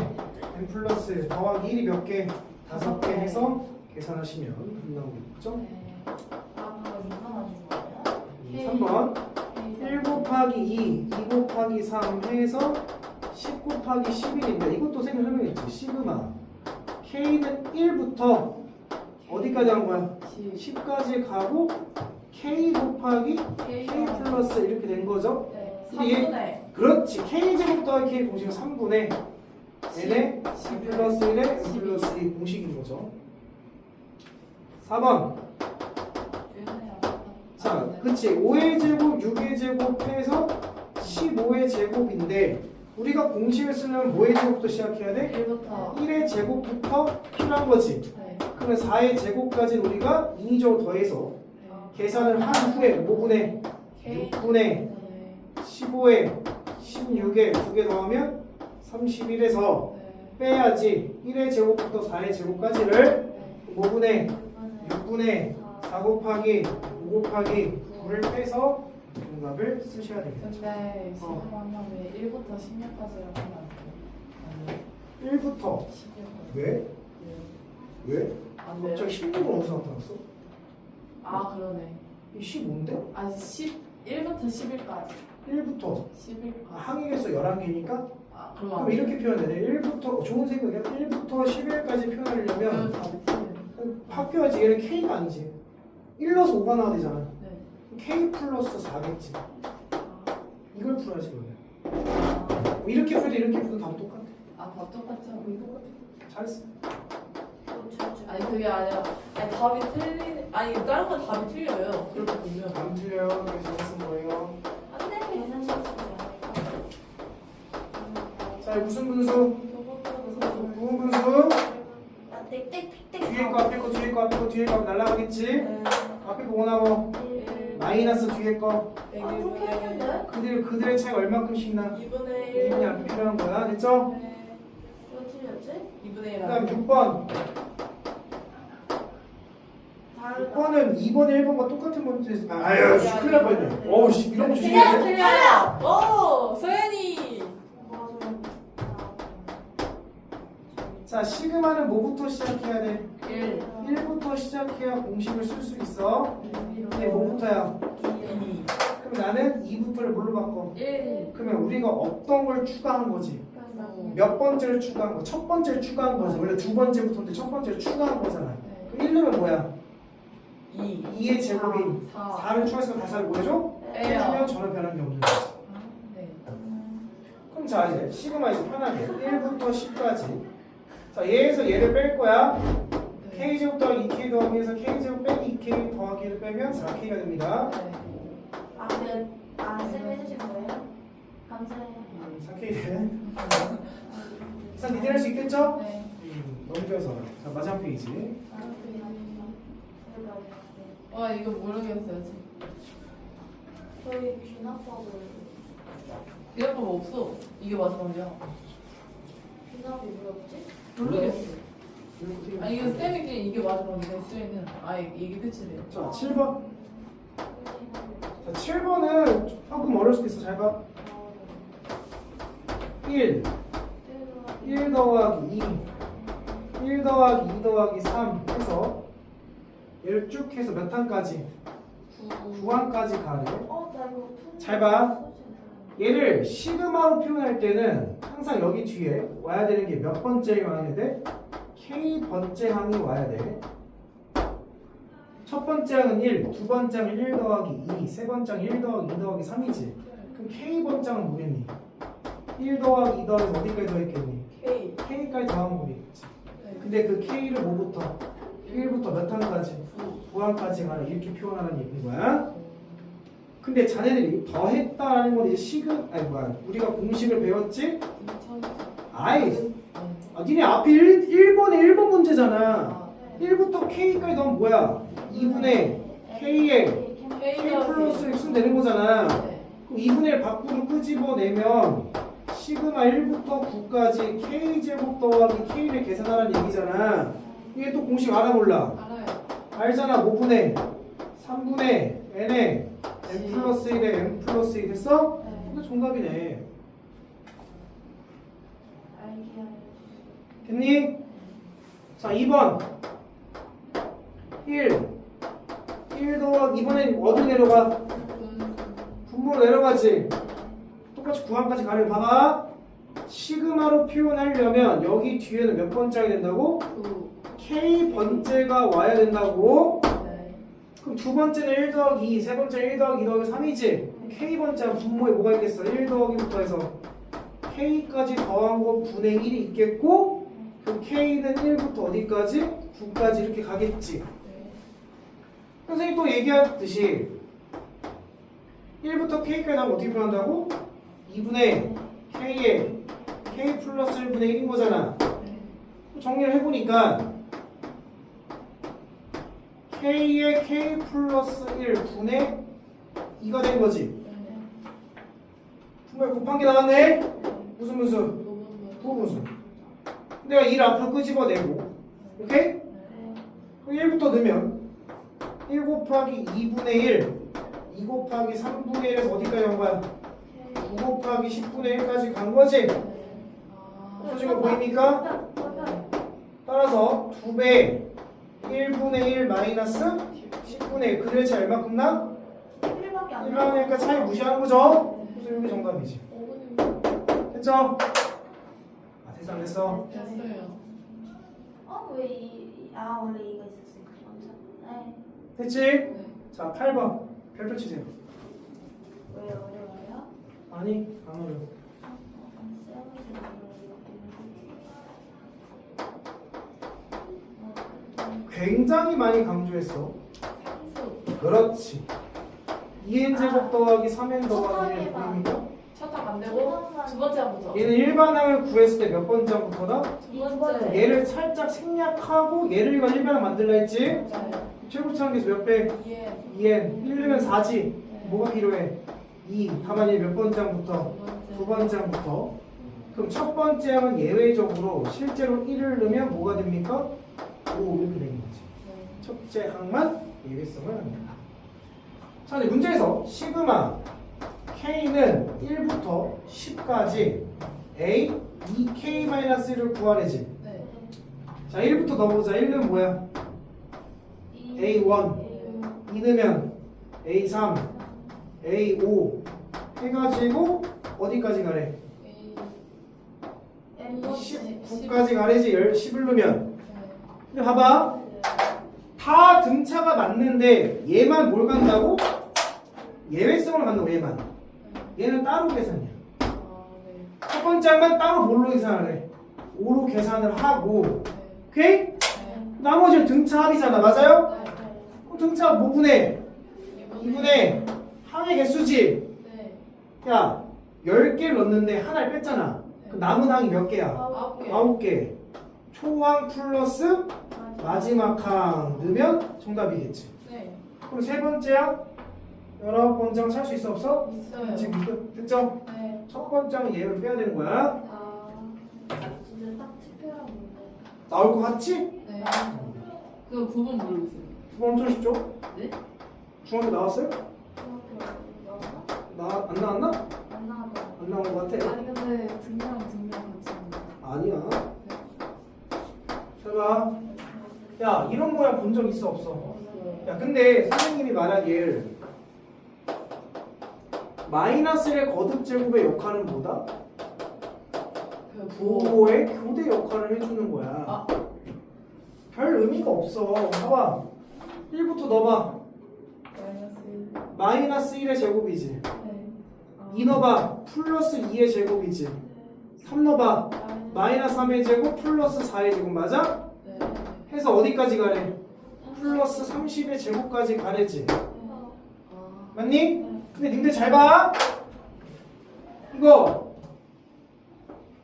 n 플러스 더하기 1이 몇 개? 5개 해서 계산하시면 나오겠죠? 네. 아 그거 이만한 거예요? 3번 1 곱하기 2, 2 곱하기 3 해서 10 곱하기 11인데 이것도 선생님 설명했지. 시그마 K는 1부터 어디까지 하는 거야? 10. 10까지 가고 K 곱하기 K 플러스 이렇게 된 거죠? 네. 근데 얘- 3분의 그렇지. K제곱 더하기 K 공식은 3분의 n의 n 플러스 1의 n 플러스 2 공식인 거죠. 4번 자, 그치. 5의 제곱, 6의 제곱 해서 15의 제곱인데 우리가 공식을 쓰려면 뭐의 제곱부터 시작해야 돼? 1부터 1의 제곱부터 필요한 거지. 네. 그러면 4의 제곱까지는 우리가 인위적으로 더해서 계산을 한 후에 5분의 K 6분의 네. 15에 16에 2개 더하면 31에서 빼야지 1의 제곱부터 4의 제곱까지를 5분의 6분의 4 곱하기 5 곱하기 9를 빼서 정답을 쓰셔야 되겠죠. 근데 지금 하면 왜 1부터 16까지라고 하면 안 돼요? 1부터 16까지. 왜? 왜? 안 돼요? 갑자기 16은 어디서 나타났어? 아, 그러네. 이 15인데? 아, 1부터 10일까지. 1부터 10일까지. 항의개수 11개니까 아, 그럼 그럼 안 돼요? 이렇게 표현해야 돼. 1부터 좋은 생각이야. 1부터 11까지 표현하려면 다 틀리네. 바뀌어야지. 얘는 K가 아니지. 1 넣어서 5가 나와야 되잖아. 네. K 플러스 4겠지. 아, 이걸 풀어야지 그러면. 아, 뭐 이렇게 풀도 이렇게 풀도 다 똑같아. 다 똑같죠? 똑같아. 잘했어. 아니, 그게 아니라, 아니, 답이 틀리네. 아니, 다른 건 답이 틀려요. 그렇게 보면. 안 틀려요. 그래서 잘쓴 거예요. 안돼 계산하셨어요. 자, 무슨 분수? 무슨 분수? 땡땡땡. 뒤에 거 앞에 거 뒤에 거 앞에 거 뒤에 거 날라가겠지? 앞에 거 원하고 마이너스 뒤에 거 아 그렇게 했는데? 그들의 차이가 얼마큼씩 나? 2분의 1분이 앞에 필요한 거야. 됐죠? 네. 이거 틀렸지? 2분의 1. 그 다음 6번. 다르다. 6번은 2번, 1번과 똑같은 문제. 아유, 큰일 날 뻔했네. 어우, 씨, 이런 거 조심해야 돼. 틀려요! 오! 소연이! 자, 시그마는 뭐부터 시작해야 돼? 1. 1부터 시작해야 공식을 쓸 수 있어. 근데 뭐부터야? 2. 그럼 나는 2부터를 뭘로 바꿔? 1. 그러면 우리가 어떤 걸 추가한 거지? 몇 번째를 추가한 거? 첫 번째를 추가한 거지. 원래 두 번째부터인데 첫 번째를 추가한 거잖아. 네. 그럼 1 넣으면 뭐야? 2. 2의 제곱인 4. 4를 추가해서 가사를 뭐 해줘? 빼요. 해주면 전혀 변한 게 없는 거지. 네. 그럼 자, 이제 시그마 이제 편하게 1부터 10까지. 자, 얘에서 얘를 뺄 거야. k제곱 더하기 2k 더하기에서 k제곱 빼기 2k 더하기를 빼면 4k가 됩니다. 네. 쌤 해주신 거예요? 감사해요. 4k 돼. 일단 니들 할 수 있겠죠? 네. 넘겨서. 자, 마지막 페이지. 와 이거 모르겠어요 지금. 저희 귀납법을 이런 거 없어. 이게 마지막이야. 귀납이 뭐였지? 모르겠어. 아니 이거 쌤이 그냥 이게 마지막이래. 쌤은 아예 이게 끝이래요. 자, 7번. 자, 7번은 조금 어려울 수도 있어. 잘 봐. 1. 1 더하기 2. 1 더하기 2 더하기 3 해서 얘를 쭉 해서 몇 항까지? 9항까지 가래. 나 이거 잘 봐. 얘를 시그마로 표현할 때는 항상 여기 뒤에 와야 되는 게 몇 번째 항이 돼? K번째 항이 와야 돼. 첫 번째 항은 1, 두 번째 항은 1 더하기 2, 세 번째 항은 1 더하기 2 더하기 3이지. 그럼 K번째 항은 뭐겠니? 1 더하기 2 더하기 어디까지 더했겠니? K. K까지 더한 거겠지. 네. 근데 그 K를 뭐부터? 1부터 몇 항까지? 9항까지 가라 이렇게 표현하는 얘기인 거야. 근데 자네들이 더했다라는 건 이제 우리가 공식을 배웠지? 아이, 니네 앞에 1번에 1번 문제잖아. 1부터 K까지 더하면 뭐야? 2분의 K에 K 플러스를 쓰면 되는 거잖아. 네. 그럼 2분의 1 밖으로 끄집어내면 시그마 1부터 9까지 K제곱 더하기 K를 계산하라는 얘기잖아. 이게 또 공식 알아 몰라? 알아요. 알잖아. 5분의 3분의 n에 n 플러스 1에 n 플러스 1 됐어? 이거 정답이네. 됐니? 자, 2번 1 더하기 이번엔 어디로 내려가? 분모로 내려가지. 똑같이 9항까지 가려. 봐봐. 시그마로 표현하려면 여기 뒤에는 몇 번째가 된다고? K번째가 와야 된다고. 네. 그럼 두 번째는 1 더하기 2, 세 번째는 1 더하기 2 더하기 3이지? K번째는 분모에 뭐가 있겠어? 1 더하기부터 해서 K까지 더한 거 분의 1이 있겠고, 그럼 K는 1부터 어디까지? 9까지 이렇게 가겠지. 선생님이 또 얘기하듯이 1부터 K까지 나면 어떻게 표현한다고? 2분의 K에 K 플러스 1분의 1인 거잖아. 정리를 해보니까 K에 K 플러스 1 분의 2가 된 거지. 분모에 곱한 게 나왔네? 무슨 무슨? 내가 1 앞으로 끄집어내고, 오케이? 그럼 1부터 넣으면 1 곱하기 2분의 1, 2 곱하기 3분의 1에서 어디까지 간 거야? 9 곱하기 10분의 1까지 간 거지? 없어진 거 보입니까? 따라서 2배 1분의 1 마이너스 10분의 1 그 대체 얼마큼 나? 1밖에 안 1나오니까 차이 무시하는 거죠? 그래서 이게 정답이지. 됐죠? 아, 됐어 안 됐어? 됐어요. 원래 이가 있었으니까 맞아. 네. 됐지? 네. 자, 8번 별표 치세요. 왜 어려워요? 아니, 안 어려워. 굉장히 많이 강조했어. 그렇지. 2n제곱 더하기 3n 더하기 1 보입니까? 첫항 안 되고 두 번째 항부터. 얘는 일반항을 구했을 때 몇 번째 항부터다? 두 번째. 얘를 살짝 생략하고 얘를 이거 일반항 만들라 했지? 맞아요. 최고차항에서 몇 배? 2n. 1르면 4지. 뭐가 필요해? 2. 다만 얘 몇 번째 항부터? 두 번째 항부터. 그럼 첫 번째 항은 예외적으로 실제로 1을 넣으면 뭐가 됩니까? 5 이렇게 되는 거지. 첫째 항만 예외성을 합니다. 자, 이제 문제에서 시그마 K는 1부터 10까지 A 2K-1을 구하래지. 네. 자, 1부터 넣어보자. 1은 뭐야? A1 2 넣으면 A3 A5 해가지고 어디까지 가래? 19까지 가래지. 10을 넣으면. 근데 봐봐, 다 등차가 맞는데 얘만 뭘 간다고? 예외성을 간다고. 얘는 따로 계산이야. 첫 번째 항만 따로 뭘로 계산을 해? 5로 계산을 하고. 오케이? 나머지는 등차 합이잖아. 맞아요? 네. 그럼 등차 합 뭐분해? 2분의 항의 개수지. 네. 야 10개를 넣었는데 하나를 뺐잖아. 그 남은 항이 몇 개야? 9개. 9개. 초항 플러스 마지막 항 넣으면 정답이겠지. 네. 그럼 세 번째 항 19번째 항 찾을 수 있어 없어? 있어요. 지금 이거 됐죠? 네. 첫 번째 항은 얘를 빼야 되는 거야. 진짜 딱 특별한 문제. 나올 것 같지? 네. 그 9번 모르겠어요. 9번 엄청 쉽죠? 네? 중학교 나왔어요? 중학교 안 나왔나? 안 나와도 안 나온 것 같아. 아니 근데 등량 같이 하는 거. 아니야. 잘 봐. 야 이런 모양 본 적 있어 없어? 없어요. 야 근데 선생님이 말하길 마이너스의 거듭 제곱의 역할은 뭐다? 그 부호의 교대 역할을 해주는 거야. 아. 별 의미가 없어. 봐봐. 1부터 넣어봐. 마이너스 1의 제곱이지. 네. 2 넣어봐. 플러스 2의 제곱이지. 3 넣어봐. 마이너스 3의 제곱 플러스 4의 제곱 맞아? 네. 해서 어디까지 가래? 플러스 30의 제곱까지 가래지. 아. 맞니? 근데 님들 잘 봐. 이거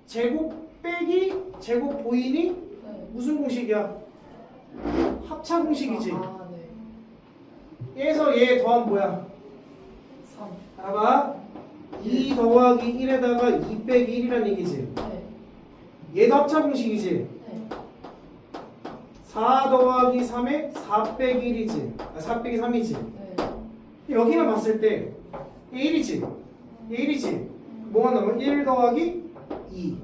제곱 빼기 제곱 보이니? 네. 무슨 공식이야? 합차 공식이지. 아, 네. 얘에서 얘 더하면 뭐야? 3. 봐봐. 2 더하기 1에다가 2 빼기 1이란 얘기지. 네. 얘도 합차 공식이지. 네. 4 더하기 3에 4 빼기 1이지. 4 빼기 3이지. 네. 여기만 봤을 때 얘 1이지. 얘 1이지. 뭐가 남으면 1 더하기 2,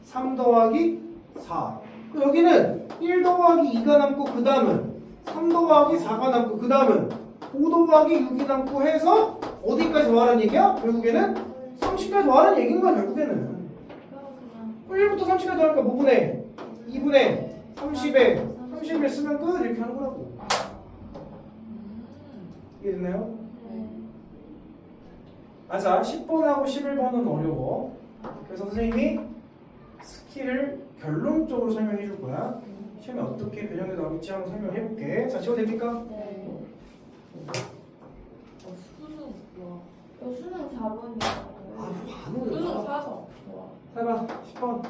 3 더하기 4. 여기는 1 더하기 2가 남고 그 다음은 3 더하기 4가 남고 그 다음은 5 더하기 6이 남고 해서 어디까지 더하라는 얘기야? 결국에는 30까지 더하라는 얘기인 거야 결국에는. 1부터 30까지 더하니까 뭐 분해? 2분의 30에 쓰면 끝 이렇게 하는 거라고. 이해됐나요? 네. 맞아. 10번하고 11번은 어려워. 그래서 선생님이 스킬을 결론적으로 설명해 줄 거야. 시험에 어떻게 변형이 나올지 한번 설명해 볼게. 자, 지워 됩니까? 네. 수능 와. 이거 수능 4번이야. 아, 수능 반응. 4서. 와. 해봐. 10번.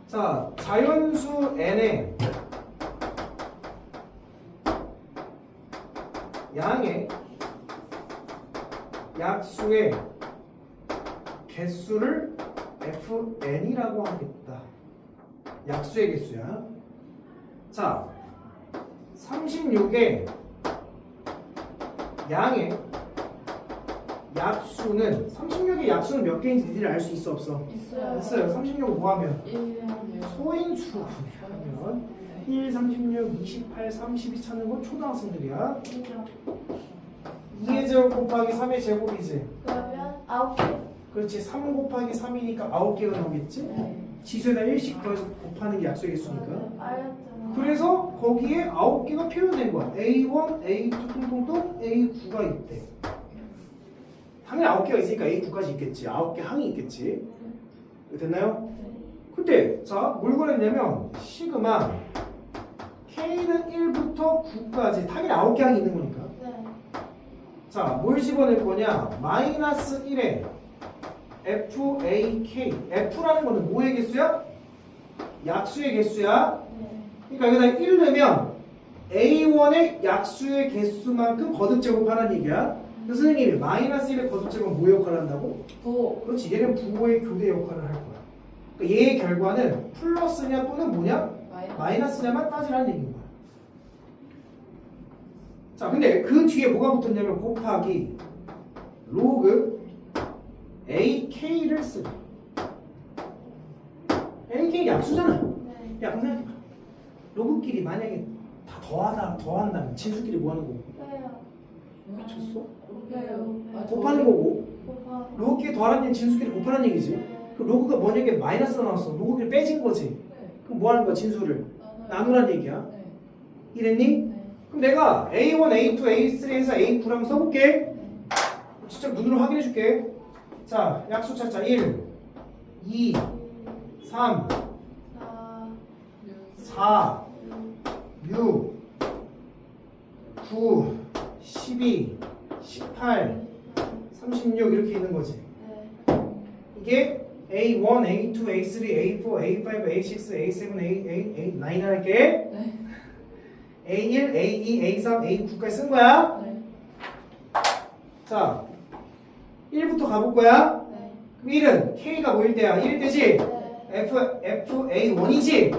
자, 자연수 n의 양의 약수의 개수를 fn이라고 하겠다. 약수의 개수야. 자, 36의 양의 약수는 36의 약수는 몇 개인지 니들이 알 수 있어 없어? 있어요. 있어요. 36을 뭐 하면? 1이요. 소인수 분해하면 1, 36, 28, 32 찾는 건 초등학생들이야. 2의 제곱 곱하기 3의 제곱이지. 그러면 9개. 그렇지. 3 곱하기 3이니까 9개가 나오겠지. 네. 지수에다 1씩 더해서 곱하는 게 약수의 개수니까. 알았잖아. 그래서 거기에 9개가 필요된 거야. A1, A2 통통통 A9가 있대. 당연히 9개가 있으니까 A9까지 있겠지. 9개 항이 있겠지. 됐나요? 근데 자, 뭘 구했냐면 시그마 K는 1부터 9까지 당연히 9개 항이 있는 거니까. 네. 자, 뭘 집어낼 거냐? 마이너스 1에 FAK. F라는 거는 뭐의 개수야? 약수의 개수야. 네. 그러니까 여기다 1 넣으면 A1의 약수의 개수만큼 거듭 제곱하라는 얘기야. 그래서 선생님이 마이너스 1의 거듭 제곱은 뭐 역할을 한다고? 부. 그렇지. 얘는 부호의 교대 역할을 할 거야. 그러니까 얘의 결과는 플러스냐 또는 뭐냐? 마이너스냐만 따지라는 얘기인 거야. 자, 근데 그 뒤에 뭐가 붙었냐면 곱하기 로그 AK를 쓰래. AK 약수잖아. 네. 야, 그럼 생각해봐. 로그끼리 만약에 다 더한다면 진수끼리 뭐 하는 거고? 빼요. 미쳤어? 곱해요. 아, 곱하는 거고. 곱하기. 로그끼리 더하라는 얘기는 진수끼리 곱하라는 얘기지. 네. 그 로그가 만약에 마이너스가 나왔어. 로그끼리 빼진 거지. 네. 그럼 뭐 하는 거야, 진수를? 나누라는 얘기야. 네. 이랬니? 네. 그럼 내가 A1, A2, A3 해서 A9를 한번 써볼게. 직접 눈으로 확인해 줄게. 자, 약수 찾자. 1, 2, 3, 4, 4, 6, 9, 12, 18, 36 이렇게 있는 거지. 이게 A1, A2, A3, A4, A5, A6, A7, A8, A9 할게. 네. A1, A2, A3, A9까지 쓴 거야. 네. 자, 1부터 가볼 거야. 네. 그럼 1은 K가 뭐일 때야? 1일 때지? 네. FA1이지? 네.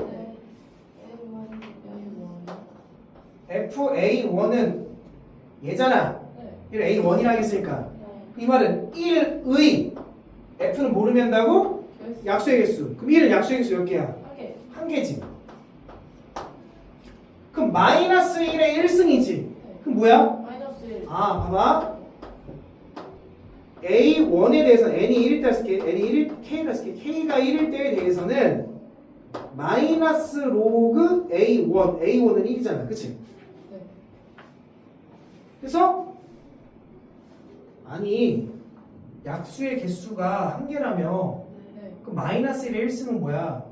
FA1은 얘잖아. 네. 1 A1이라 했으니까. 이 말은 1의 F는 모르면 한다고? 약수의 개수. 그럼 1은 약수의 개수 몇 개야? 한 개. 한 개지. 그럼 마이너스 1의 1승이지. 그럼 뭐야? 마이너스 1. 아, 봐봐. A1에 대해서 n이 1일 때 쓸게. n이 1일, K가 쓸게. K가 1일 때에 대해서는 마이너스 로그 A1. A1은 1이잖아. 그치? 네. 그래서 아니 약수의 개수가 한 개라며 네. 그 마이너스 1에 1 쓰면 뭐야?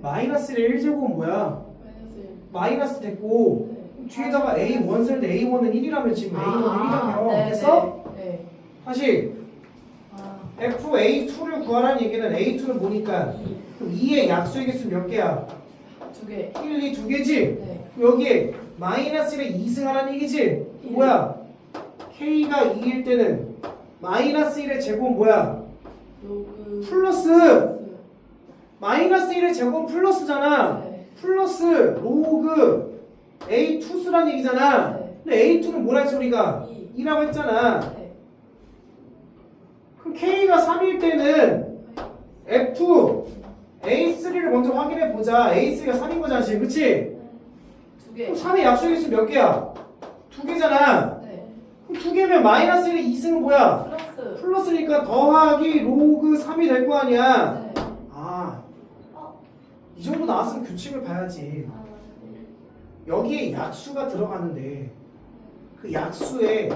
마이너스 1에 1제곱은 뭐야? 마이너스 1. 마이너스 됐고 네. 뒤에다가 A1 쓸 때 A1은 1이라면 지금 A1은 1이라며 네, 그래서 네. 네. 다시 아. FA2를 구하라는 얘기는 A2는 보니까 그럼 2의 약수의 개수 몇 개야? 두 개. 1, 2, 두 개지? 네. 여기에 마이너스 1에 2승하라는 얘기지? 뭐야? K가 2일 때는 마이너스 1의 제곱은 뭐야? 로그. 플러스 마이너스 1의 제곱은 플러스잖아. 네. 플러스 로그 A2수란 얘기잖아. 네. 근데 A2는 뭐라 했어 우리가? 2라고 했잖아. 네. 그럼 K가 3일 때는 F A3를 먼저 확인해 보자. A3가 3인 거잖아 지금 그치? 두 개. 그럼 3의 약수의 개수 몇 개야? 두 개잖아. 네. 그럼 두 개면 마이너스 1의 2승은 뭐야? 플러스. 플러스니까 더하기 로그 3이 될 거 아니야. 네. 아, 이 정도 나왔으면 규칙을 봐야지. 여기에 약수가 들어가는데 그 약수에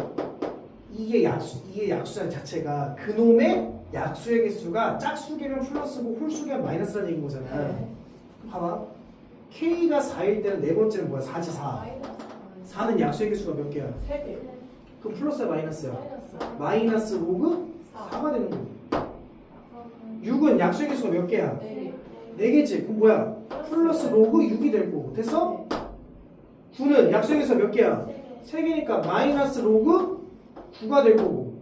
이게 약수 자체가 그놈의 약수의 개수가 짝수개면 플러스고 홀수개면 마이너스라는 얘기인 거잖아. 네. 봐봐. K가 4일 때는 네 번째는 뭐야? 4지 4. 마이너스. 4는 약수의 개수가 몇 개야? 세 개. 그럼 플러스야 마이너스야? 마이너스. 마이너스 로그 4. 4가 되는 거고. 6은 약수의 개수가 몇 개야? 네 개. 4개지. 그럼 뭐야? 플러스 로그 6이 될 거고. 됐어? 9는 약수의 개수가 몇 개야? 3개니까 마이너스 로그 9가 될 거고.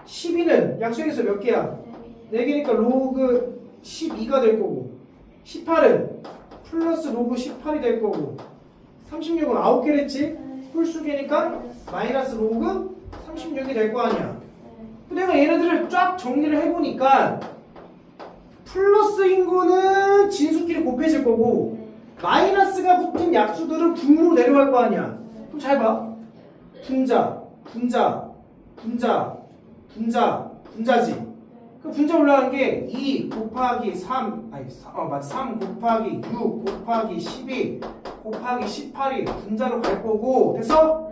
12는 약수의 개수가 몇 개야? 4개니까 로그 12가 될 거고. 18은 플러스 로그 18이 될 거고. 36은 9개랬지? 홀수개니까 마이너스 로그 36이 될 거 아니야. 내가 얘네들을 쫙 정리를 해보니까 플러스인 거는 진수끼리 곱해질 거고 마이너스가 붙은 약수들은 분모로 내려갈 거 아니야. 그럼 잘 봐. 분자, 분자, 분자, 분자, 분자지. 그 분자 올라가는 게 2 곱하기 3, 맞아. 3 곱하기 6 곱하기 12 곱하기 18이 분자로 갈 거고. 됐어?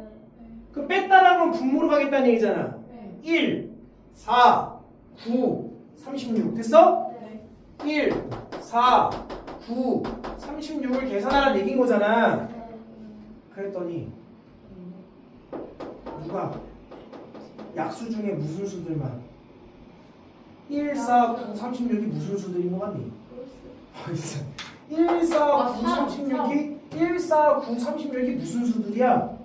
그 뺐다라는 건 분모로 가겠다는 얘기잖아. 네. 1, 4, 9, 36. 됐어? 네. 1, 4, 9, 36을 계산하라는 얘기인 거잖아. 그랬더니 누가 약수 중에 무슨 수들만 1, 4, 9, 36이 무슨 수들인 거 같니? 1, 4, 9, 36이 1, 4, 9, 36이 무슨 수들이야?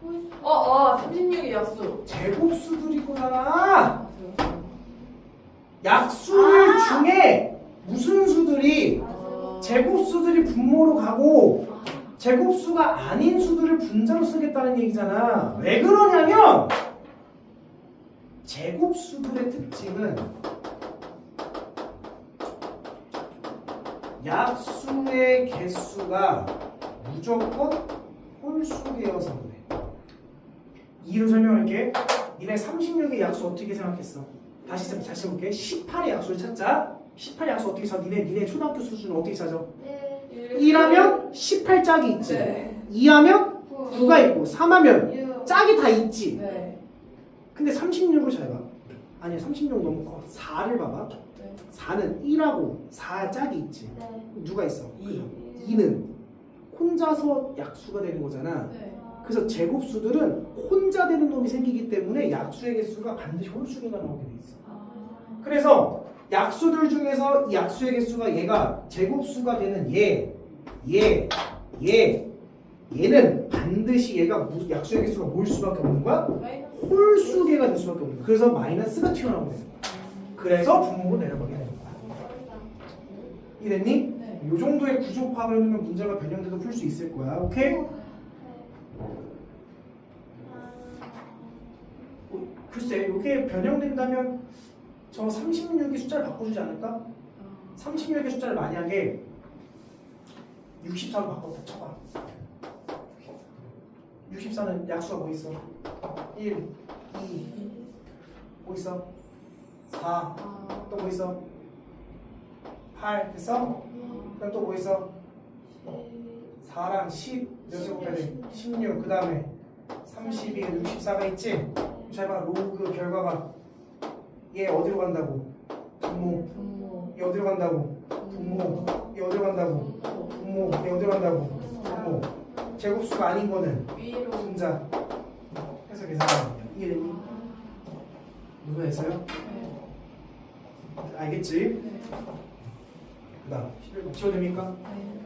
36이 약수. 제곱수들이구나. 약수들 중에 무슨 수들이 제곱수들이 분모로 가고 제곱수가 아닌 수들을 분자로 쓰겠다는 얘기잖아. 왜 그러냐면 제곱수들의 특징은 약수의 개수가 무조건 홀수개여서 그래. 이유를 설명할게. 니네 36의 약수 어떻게 생각했어? 다시 해볼게. 18의 약수를 찾자. 18의 약수 어떻게 찾아? 니네 초등학교 수준은 어떻게 찾아? 1하면 18짝이 있지. 네. 2하면 9가 있고 3하면 짝이 다 있지. 네. 근데 36을 잘 봐. 아니야 36 너무 커. 4를 봐봐. 네. 4는 1하고 4짝이 있지. 네. 누가 있어? 이. 2는 혼자서 약수가 되는 거잖아. 네. 그래서 제곱수들은 혼자 되는 놈이 생기기 때문에 약수의 개수가 반드시 홀수개가 나오게 돼 있어. 아. 그래서 약수들 중에서 이 약수의 개수가 얘가 제곱수가 되는 얘는 반드시 얘가 약수의 개수가 뭘 수밖에 없는 거야? 마이너스. 홀수개가 될 수밖에 없는 거야. 그래서 마이너스가 튀어나오게 되는 거야. 그래서 분모로 내려가게 되는 거야. 이랬니? 네. 이 정도의 구조 파악을 하면 문제가 변형돼도 풀 수 있을 거야. 오케이? 글쎄, 이게 변형된다면 저 36의 숫자를 바꿔주지 않을까? 36의 숫자를 만약에 64로 바꿨다 쳐봐. 64는 약수가 뭐 있어? 1, 2, 뭐 있어? 4, 아. 또 뭐 있어? 8 됐어? 그다음 또 뭐 있어? 4랑 10 몇 제곱해야 돼? 16. 그 다음에 32, 64가 있지? 잘 봐. 로그 결과가 얘 어디로 간다고? 분모. 분모. 얘 어디로 간다고? 분모. 얘 어디로 간다고? 분모. 얘 어디로 간다고? 분모. 제곱수가 아닌 거는 위로. 분자 해서 계산하는 거야. 이해됐니? 누가 했어요? 네. 알겠지? 네. 그 다음 11번 지워됩니까? 네.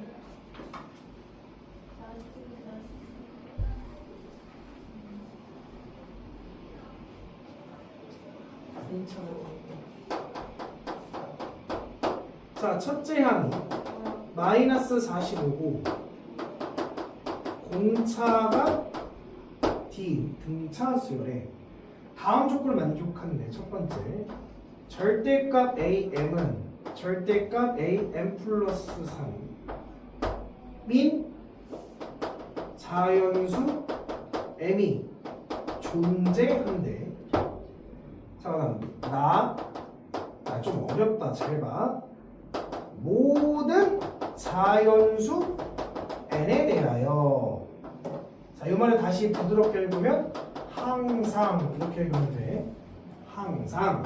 자, 첫째 항이 마이너스 45고 공차가 D 등차 수열에 다음 조건을 만족하는데 첫 번째 절대값 AM은 절대값 AM 플러스 3인 자연수 M이 존재한데 자 그다음 좀 어렵다 잘 봐. 모든 자연수 n에 대하여 자, 이 말을 다시 부드럽게 읽으면 항상 이렇게 읽으면 돼. 항상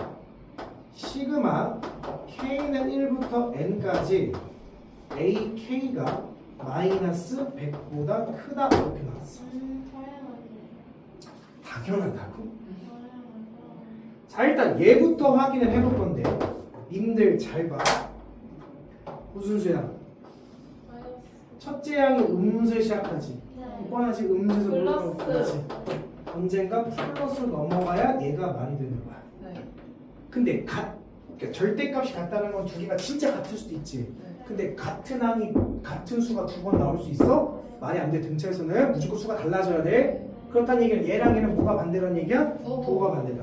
시그마 k는 1부터 n까지 ak가 마이너스 100보다 크다 이렇게 나왔어. 당연하다고? 자 일단 얘부터 확인을 해볼 건데 님들 잘 봐. 무슨 수야? 첫째 항이 음수 시작하지. 뻔하지 음수에서 플러스. 그렇지. 언젠가 플러스로 넘어가야 얘가 말이 되는 거야. 네. 근데 그러니까 절대값이 같다는 건 두 개가 진짜 같을 수도 있지. 네. 근데 같은 항이 같은 수가 두 번 나올 수 있어? 말이 안 돼. 등차에서는 무조건 수가 달라져야 돼. 그렇다는 얘기는 얘랑 얘는 뭐가 반대라는 얘기야? 부호가 반대다.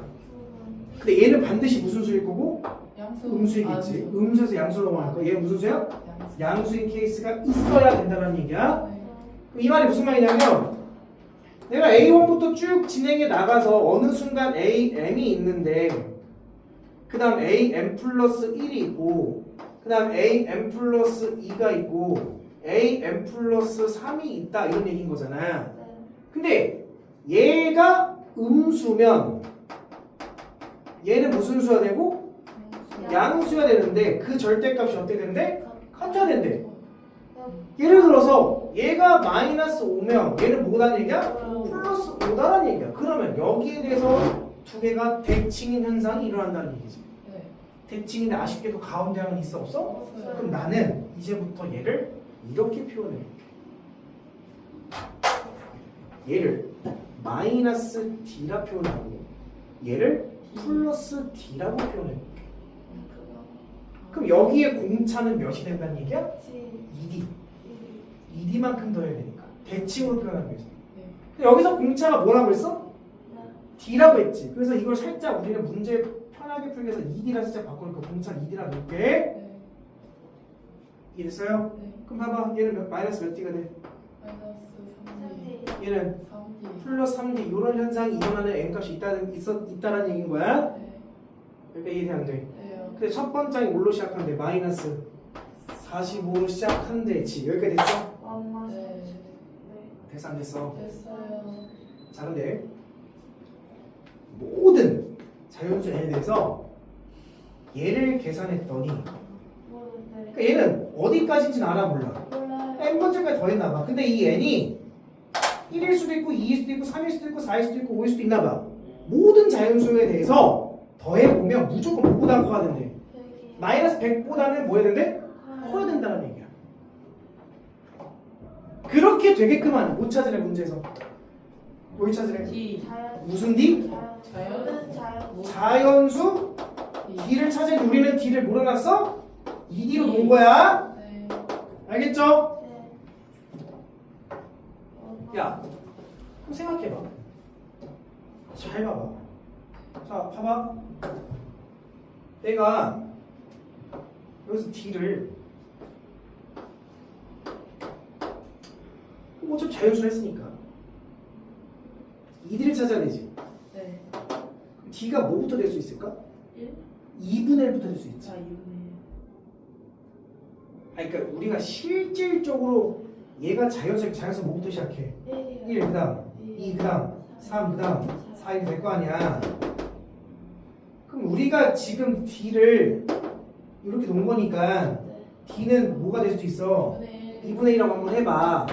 근데 얘는 반드시 무슨 수일 거고? 양수. 음수이겠지. 아, 음수에서 양수로 넘어갈 거야. 얘는 무슨 수야? 양수. 양수인 케이스가 있어야 된다는 얘기야. 네. 그럼 이 말이 무슨 말이냐면 내가 A1부터 쭉 진행해 나가서 어느 순간 AM이 있는데 그 다음 AM 플러스 1이 있고 그 다음 AM 플러스 2가 있고 AM 플러스 3이 있다 이런 얘기인 거잖아. 근데 얘가 음수면 얘는 무슨 수가 되고? 양수가 되는데 그 절대값이 어떻게 된대? 같아야 된대. 예를 들어서 얘가 마이너스 5면 얘는 뭐라는 얘기야? 플러스 5다라는 얘기야. 그러면 여기에 대해서 두 개가 대칭인 현상이 일어난다는 얘기지. 네. 대칭인데 아쉽게도 가운데 하나 있어 없어? 그럼 나는 이제부터 얘를 이렇게 표현해. 얘를 마이너스 D라 표현하고 얘를 플러스 D라고 표현해. 그럼 여기에 공차는 몇이 된다는 얘기야? 2D. 2D만큼 더 해야 되니까 대칭으로 표현하는 거지. 네. 여기서 공차가 뭐라고 했어? D라고 했지. 그래서 이걸 살짝 우리는 문제 편하게 풀기 위해서 2D라 살짝 바꾸니까 공차 2D라 넣을게. 네. 이해됐어요? 네. 그럼 봐봐. 얘는 마이너스 몇 D가 돼? 마이너스 3D. 얘는 3D. 플러스 3D 이런 현상이 일어나는 n값이 있다는 얘기인 거야. 네. 그러니까 이해 안 돼. 네요. 근데 첫 번째이 뭘로 시작하는데? 마이너스 45로 시작하는데 그치? 여기까지 됐어? 네. 됐어 안 됐어? 됐어요. 자 근데 모든 자연수 n에 대해서 얘를 계산했더니 모르는데. 그러니까 얘는 어디까지인지는 알아 몰라. 몰라요. n번째까지 더했나 봐. 근데 이 n이 1일 수도 있고 2일 수도 있고 3일 수도 있고 4일 수도 있고 5일 수도 있나 봐. 모든 자연수에 대해서 더해보면 무조건 뭐보다 커야 된대. 여기. 마이너스 100보다는 뭐 해야 된대? 커야 된다는 얘기야. 그렇게 되게끔 하는 못 찾으래 문제에서. 뭘 찾으래? D 자연. 무슨 D? 자연? 모든 자연. 자연수 D를 찾은 우리는 D를 몰아놨어? 2D로 놓은 거야. 네. 알겠죠? 네. 야, 한번 생각해봐. 잘 봐봐. 자, 봐봐. 내가 여기서 D를 어차피 자연수로 했으니까 2D를 찾아야 되지. 네. D가 뭐부터 될 수 있을까? 1? 2분의 1부터 될 수 있지. 자, 2분의 아니, 그러니까 우리가 실질적으로 얘가 자연수 뭐부터 시작해? 1, 그 다음 2, 그 다음 3, 그 다음 4 이렇게 될 거 아니야. 그럼 우리가 지금 D를 이렇게 놓은 거니까 네. D는 뭐가 될 수도 있어? 2분의 2분의 1이라고 한번 해봐.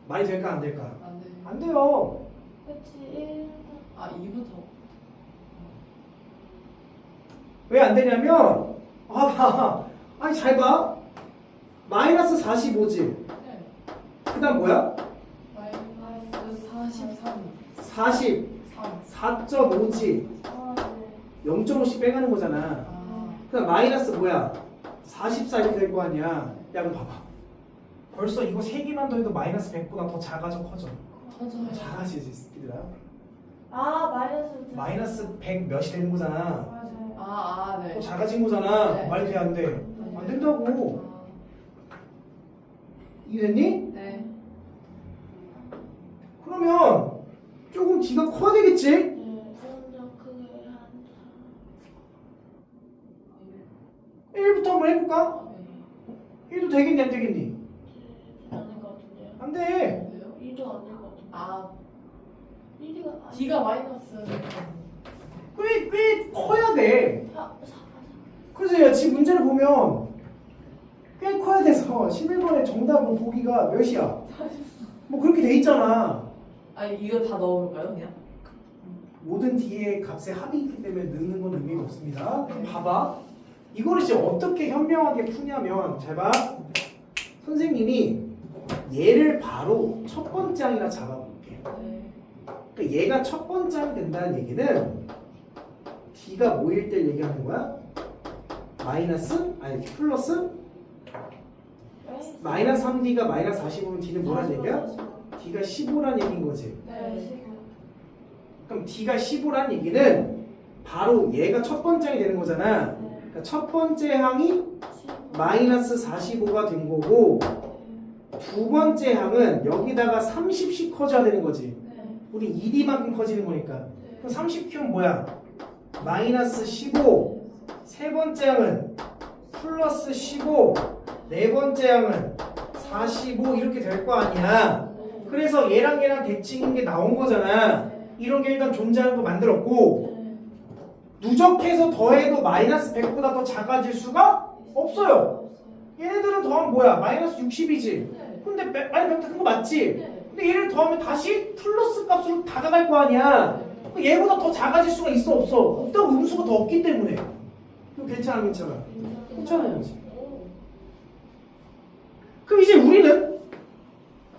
말이 될까 안 될까? 안 돼. 안 돼요. 그치. 1. 아, 2부터. 왜 안 되냐면 아니 잘 봐. 마이너스 45지. 네. 그 다음 뭐야? 마이너스 43. 40 3. 4.5지. 아, 네. 0.5씩 빼가는 거잖아. 아. 그럼 마이너스 뭐야? 44 이렇게 될 거 아니야. 야, 그럼 봐봐. 벌써 이거 3개만 더해도 마이너스 100보다 더 작아져 커져. 터져요. 잘하시지 새끼들아. 아, 마이너스. 마이너스 100 몇이 되는 거잖아. 맞아요. 아, 네. 더 작아진 거잖아. 네. 말이 돼 안 돼? 안 된다고. 아, 이해됐니? 네. 그러면 조금 D가 커야 되겠지? 네. 점점 크게 한. 1부터 한번 해볼까? 아, 네. 1도 되겠니 안 되겠니? 안될 것 같은데요. 안 돼. 왜요? 2도 안 될 것 같은데. 아, 1이가 D가 마이너스. 꽤 커야 돼. 4. 그래서 야, 지금 문제를 보면 꽤 커야 돼서 11번의 정답은 보기가 몇이야? 뭐 그렇게 돼 있잖아. 아니, 이거 다 넣어볼까요, 그냥? 모든 D의 값의 합이 있기 때문에 넣는 건 의미가 없습니다. 그럼 봐봐. 이거를 이제 어떻게 현명하게 푸냐면 잘 봐. 선생님이 얘를 바로 첫 번째 항이라 잡아볼게. 네. 그러니까 얘가 첫 번째 항이 된다는 얘기는 D가 뭐일 때 얘기하는 거야? 마이너스? 아니 플러스? 마이너스 3D가 마이너스 45면 D는 뭐라는 얘기야? D가 15란 얘기인 거지. 네, 15. 그럼 D가 15란 얘기는 바로 얘가 첫 번째 항이 되는 거잖아. 네. 그러니까 첫 번째 항이 마이너스 45가 된 거고 두 번째 항은 여기다가 30씩 커져야 되는 거지. 네. 우리 2D만큼 커지는 거니까. 네. 그럼 30 키우면 뭐야? 마이너스 15. 세 번째 항은 플러스 15. 네 번째 항은 45 이렇게 될 거 아니야. 그래서 얘랑 얘랑 대칭인 게 나온 거잖아. 이런 게 일단 존재하는 거 만들었고 네. 누적해서 더해도 마이너스 100보다 더 작아질 수가 없어요. 얘네들은 더하면 뭐야? 마이너스 60이지. 네. 근데 마이너스 100 큰 거 맞지? 네. 근데 얘를 더하면 다시 플러스 값으로 다가갈 거 아니야. 얘보다 더 작아질 수가 있어 없어? 없다고 음수가 더 없기 때문에. 그럼 괜찮아 괜찮아? 괜찮은 거지. 그럼 이제 우리는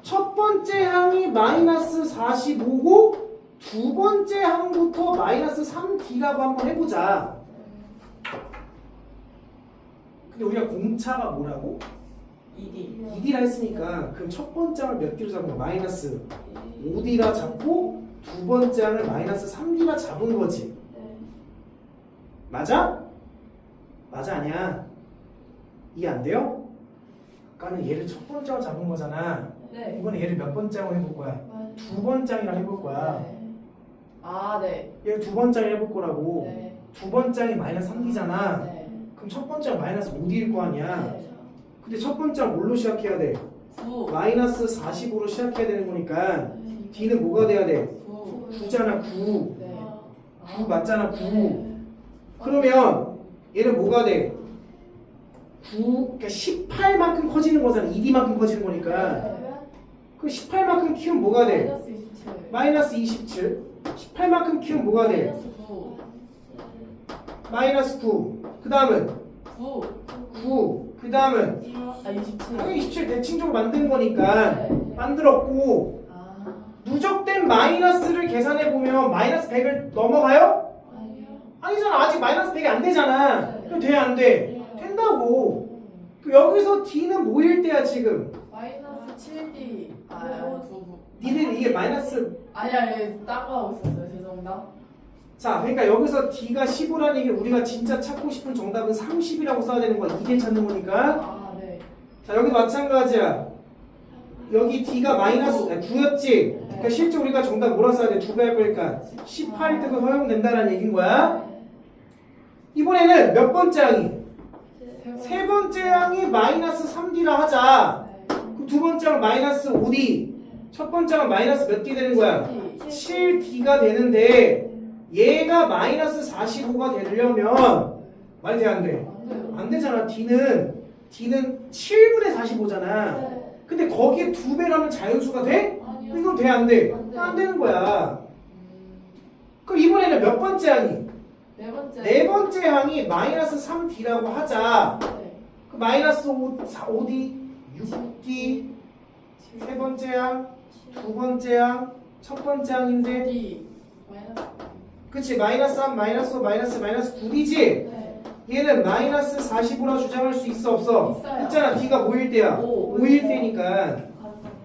첫 번째 항이 마이너스 45고 두 번째 항부터 마이너스 3D라고 한번 해보자. 근데 우리가 공차가 뭐라고? 2D. 2D라 했으니까 그럼 첫 번째 항을 몇 D로 잡은 거야? 마이너스 5D라 잡고 두 번째 항을 마이너스 3D라 잡은 거지. 네. 맞아? 맞아 아니야? 이해 안 돼요? 아까는 얘를 첫 번째 항을 잡은 거잖아. 네. 이번에 얘를 몇 번째 항을 해볼 거야? 두 번째 항이랑 해볼 거야. 네. 아, 네. 얘를 두 번째 항을 해볼 거라고. 네. 두 번째 항이 마이너스 3D잖아. 네. 그럼 첫 번째 항 마이너스 5D일 거 아니야. 네. 근데 첫 번째 항 뭘로 시작해야 돼? 9. 마이너스 45로 시작해야 되는 거니까 D는 뭐가 돼야 돼? 9. 9잖아 9. 네. 9 맞잖아 9. 그러면 얘는 뭐가 돼? 그러니까 18만큼 커지는 거잖아. 2D만큼 커지는 거니까. 그 18만큼 키우면 뭐가 돼? 마이너스 27. 마이너스 27. 18만큼 키우면 뭐가 돼? 마이너스 9. 마이너스 9. 그 다음은 9. 9. 그 다음은 27. 당연히 27 대칭적으로 만든 거니까 만들었고 아. 누적된 마이너스를 계산해 보면 마이너스 100을 넘어가요? 아니요. 아니잖아. 아직 마이너스 100이 안 되잖아. 네. 그럼 돼? 안 돼? 된다고. 그 여기서 D는 뭐일 때야 지금? 마이너스 7D. 아, 9. 니들 이게 마이너스 아니, 딴거 하고 있었어요. 죄송합니다. 자, 그러니까 여기서 D가 15라는 얘기 우리가 진짜 찾고 싶은 정답은 30이라고 써야 되는 거야. 이게 찾는 거니까. 아, 네. 자, 여기 마찬가지야. 여기 D가 마이너스 9였지. 그러니까 실제 우리가 정답 뭐라 써야 돼? 2배 할 거니까 18일 때도 허용된다라는 얘기인 거야. 이번에는 몇 번째 항이? 세 번째 항이 마이너스 3D라 하자. 그 두 번째 항은 마이너스 5D. 첫 번째 항은 마이너스 몇 D 되는 거야? 7D가 되는데 얘가 마이너스 45가 되려면 말이 돼? 안 돼? 안 돼요. 안 되잖아. D는 7분의 45잖아. 근데 거기에 2배라면 자연수가 돼? 아니요. 이건 돼? 안 돼? 안 돼. 안 되는 거야. 그럼 이번에는 몇 번째 항이? 네 번째. 네 번째 항이 마이너스 3D라고 하자. 네. 그 마이너스 5D, 6D, 세 번째 항, 두 번째 항, 첫 번째 항인데 D. 마이너스. 그치? 마이너스 3, 마이너스 5, 마이너스 9D지? 네. 얘는 마이너스 45라 주장할 수 있어 없어? 있어요. 있잖아. D가 뭐일 때야? 오. 5일 때니까.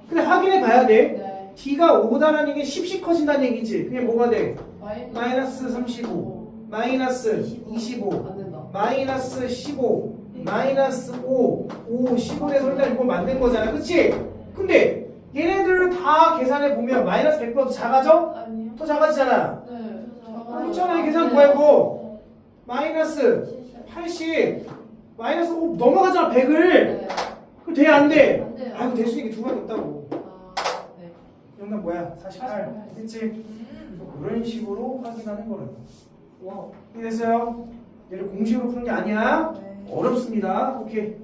근데 확인해 봐야 돼. 네. D가 5다라는 얘기 10씩 커진다는 얘기지. 그게 뭐가 돼? 마이너스. 마이너스 35, 마이너스 25, 안 된다. 마이너스 15, 마이너스 5, 15 돼서 일단 이걸 만든 거잖아. 그치? 근데 얘네들 다 계산해 보면 마이너스 100보다 작아져? 아니요. 더 작아지잖아. 네. 그렇잖아. 이 계산 뭐야 이거? 마이너스 80, 마이너스 5 넘어가잖아 100을. 네. 그거 돼? 안 돼? 안 돼요. 아이고 될 수 있는 게 두 가지 없다고. 아, 네. 정답 뭐야? 48. 그치? 그런 식으로 확인하는 거라고. 와우. 이해됐어요? 얘를 공식으로 푸는 게 아니야. 네. 어렵습니다. 오케이.